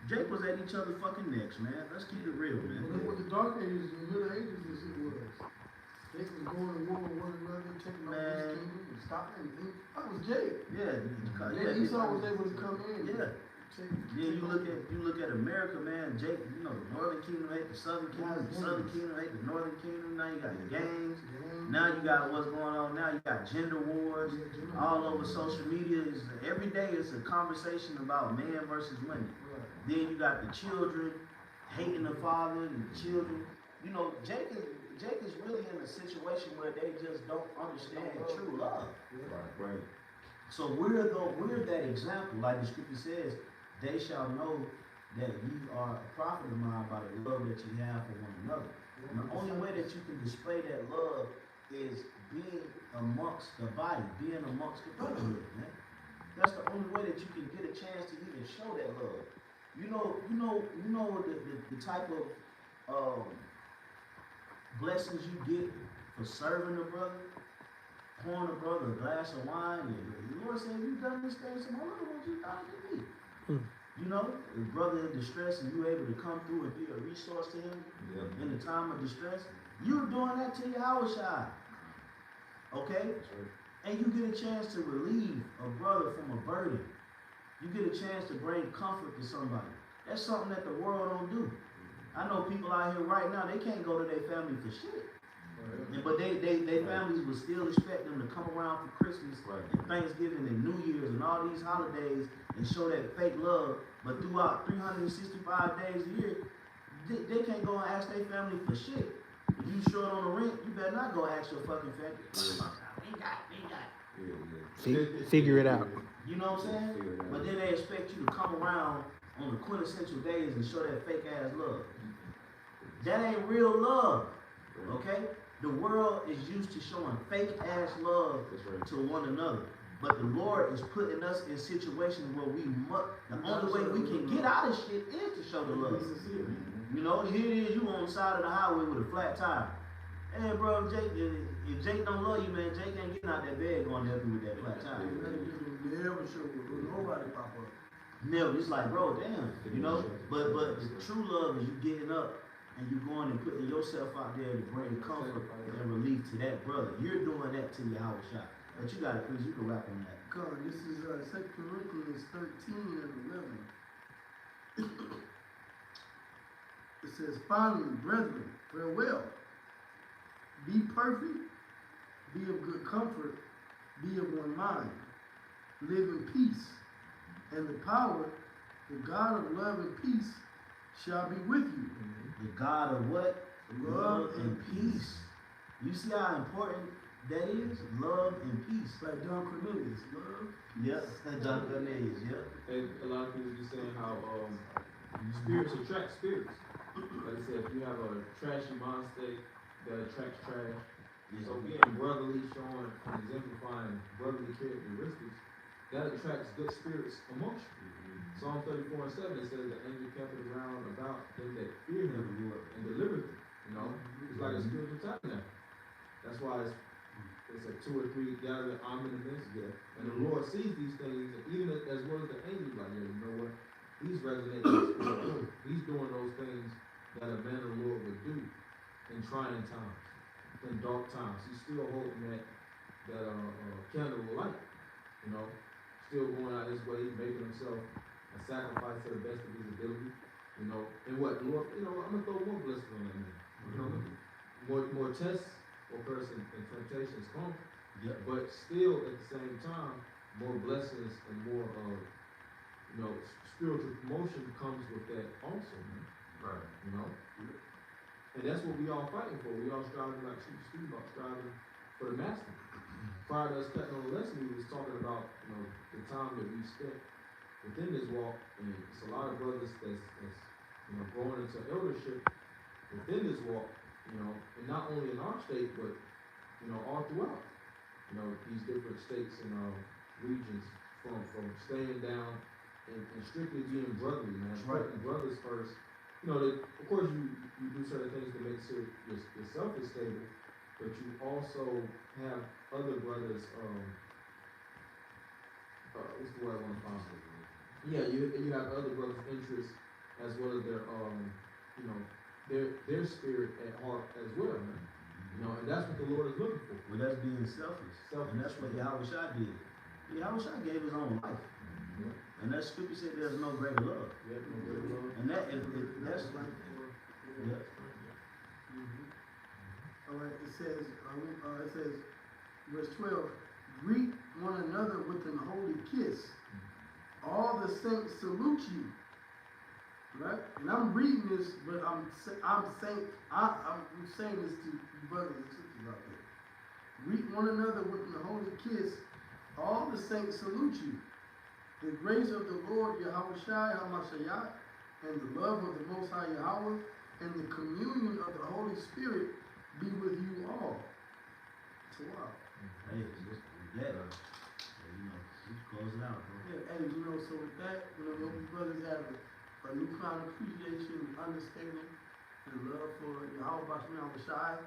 Speaker 1: Jake was at each other's fucking necks, man. Let's keep it real, man.
Speaker 3: Look what the Dark Ages, the Middle Ages, it was. They was going to war with one another, taking over this kingdom and stopping. That was Jake.
Speaker 1: Yeah,
Speaker 3: Esau was able to come in.
Speaker 1: Yeah. Then you look at America, man. Jake, you know, the Northern Kingdom hate the Southern Kingdom, the Southern Kingdom hate the Northern Kingdom. Now you got the gangs. Now you got what's going on now. You got gender wars all over social media. Every day it's a conversation about man versus women. Then you got the children hating the father and the children. You know, Jake is really in a situation where they just don't understand true love.
Speaker 2: Right.
Speaker 1: So we're that example, like the scripture says, they shall know that ye are a prophet of mine by the love that you have for one another. And the only way that you can display that love is being amongst the body, being amongst the brotherhood, man. That's the only way that you can get a chance to even show that love. You know the type of blessings you get for serving a brother, pouring a brother a glass of wine, and the Lord said, "You done this thing, so my little ones, you done to me." You know, the brother in distress, and you able to come through and be a resource to him in the time of distress. You're doing that to Yahweh Shai. Okay? And you get a chance to relieve a brother from a burden. You get a chance to bring comfort to somebody. That's something that the world don't do. I know people out here right now, they can't go to their family for shit. But they families will still expect them to come around for Christmas and Thanksgiving and New Year's and all these holidays and show that fake love. But throughout 365 days a year, they can't go and ask their family for shit. If you short on the rent, you better not go ask your fucking family.
Speaker 9: Figure it out.
Speaker 1: You know what I'm saying? But then they expect you to come around on the quintessential days and show that fake ass love. That ain't real love. Okay? The world is used to showing fake ass love to one another.
Speaker 7: But the Lord is putting us in situations where the only way we can get out of shit is to show the love. You know, here it is, you on the side of the highway with a flat tire. Hey, bro, if Jake don't love you, man, Jake ain't getting out that bed going to help you with that flat tire.
Speaker 3: Never show nobody pop up.
Speaker 7: Never. It's like, bro, damn, you know. But true love is you getting up and you going and putting yourself out there to bring comfort and relief to that brother. You're doing that to your house shot. But you got it, please. You can rap on that.
Speaker 3: God, this is 2 Corinthians 13 and 11. It says, finally, brethren, farewell. Be perfect, be of good comfort, be of one mind, live in peace, and the power, the God of love and peace, shall be with you.
Speaker 7: The God of what? Love and peace. You see how important that is? Love and peace.
Speaker 3: Like John Cornelius, love.
Speaker 7: Yep, John Cornelius, yep.
Speaker 4: And a lot of people be saying how spirits attract spirits. Like I said, if you have a trashy mind state, that attracts trash. So being brotherly, showing and exemplifying brotherly characteristics, that attracts good spirits amongst you. Psalm 34:7 it says the angel kept it around about them that fear him and delivered them. You know, it's like a spiritual tabernacle. That's why it's a 2 or 3 gathered, I'm in the midst there. And the Lord sees these things, and even as well as the angels, like, yeah, you know what? He's resonating. He's doing those things that a man of the Lord would do in trying times, in dark times. He's still holding that candle of light, you know, still going out his way, making himself a sacrifice to the best of his ability, you know. And what, Lord, you know, I'm gonna throw more blessings on that man. You know, more tests or curse and temptations come, but still at the same time, more blessings and more, you know, spiritual promotion comes with that also, man.
Speaker 5: Right.
Speaker 4: You know. And that's what we all fighting for. We all striving, like Steve about striving for the master. Prior to us cutting on the lesson, we was talking about, you know, the time that we spent within this walk, and it's a lot of brothers that's you know, going into eldership within this walk, you know, and not only in our state, but, you know, all throughout, you know, these different states and regions, from staying down and strictly being brotherly, man, putting brothers first. You know, of course you do certain things to make sure yourself is stable, but you also have other brothers, what's the word I want to find? Yeah, you have other brothers' interests as well as their, you know, their spirit at heart as well, man. You know, and that's what the Lord is looking for.
Speaker 1: Well, that's being selfish. And that's what Yahushua did. Yahushua gave his own life. And that scripture said there's no greater love.
Speaker 4: Yeah, no greater love.
Speaker 1: And that's like,
Speaker 3: All right, it says, verse 12, greet one another with an holy kiss. All the saints salute you. Right? And I'm reading this, but I'm saying this to you brothers and sisters out there. Greet one another with an holy kiss. All the saints salute you. The grace of the Lord Yahushua HaMashiach, and the love of the Most High Yahweh, and the communion of the Holy Spirit be with you all. So wow.
Speaker 1: hey, just that, you know, just close it out, bro.
Speaker 3: Yeah, hey, you know, so with that, you know, those brothers have a new kind of appreciation, understanding, and love for Yahweh Shai,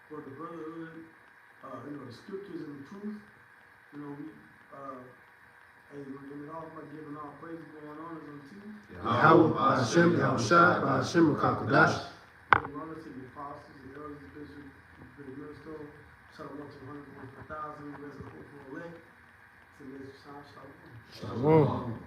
Speaker 3: for the brotherhood, you know, the scriptures and the truth. You know, we hey, we're giving it off by giving all praise going on is unto you.
Speaker 6: Yahweh, Ba'ashem, Yahushua, Ba'ashem, Kakadash.
Speaker 3: We honor to the apostles, the elders, the bishop, the millstone, shout out to 100, 1,000, rest of the elect. To this Shalom.
Speaker 6: Shalom.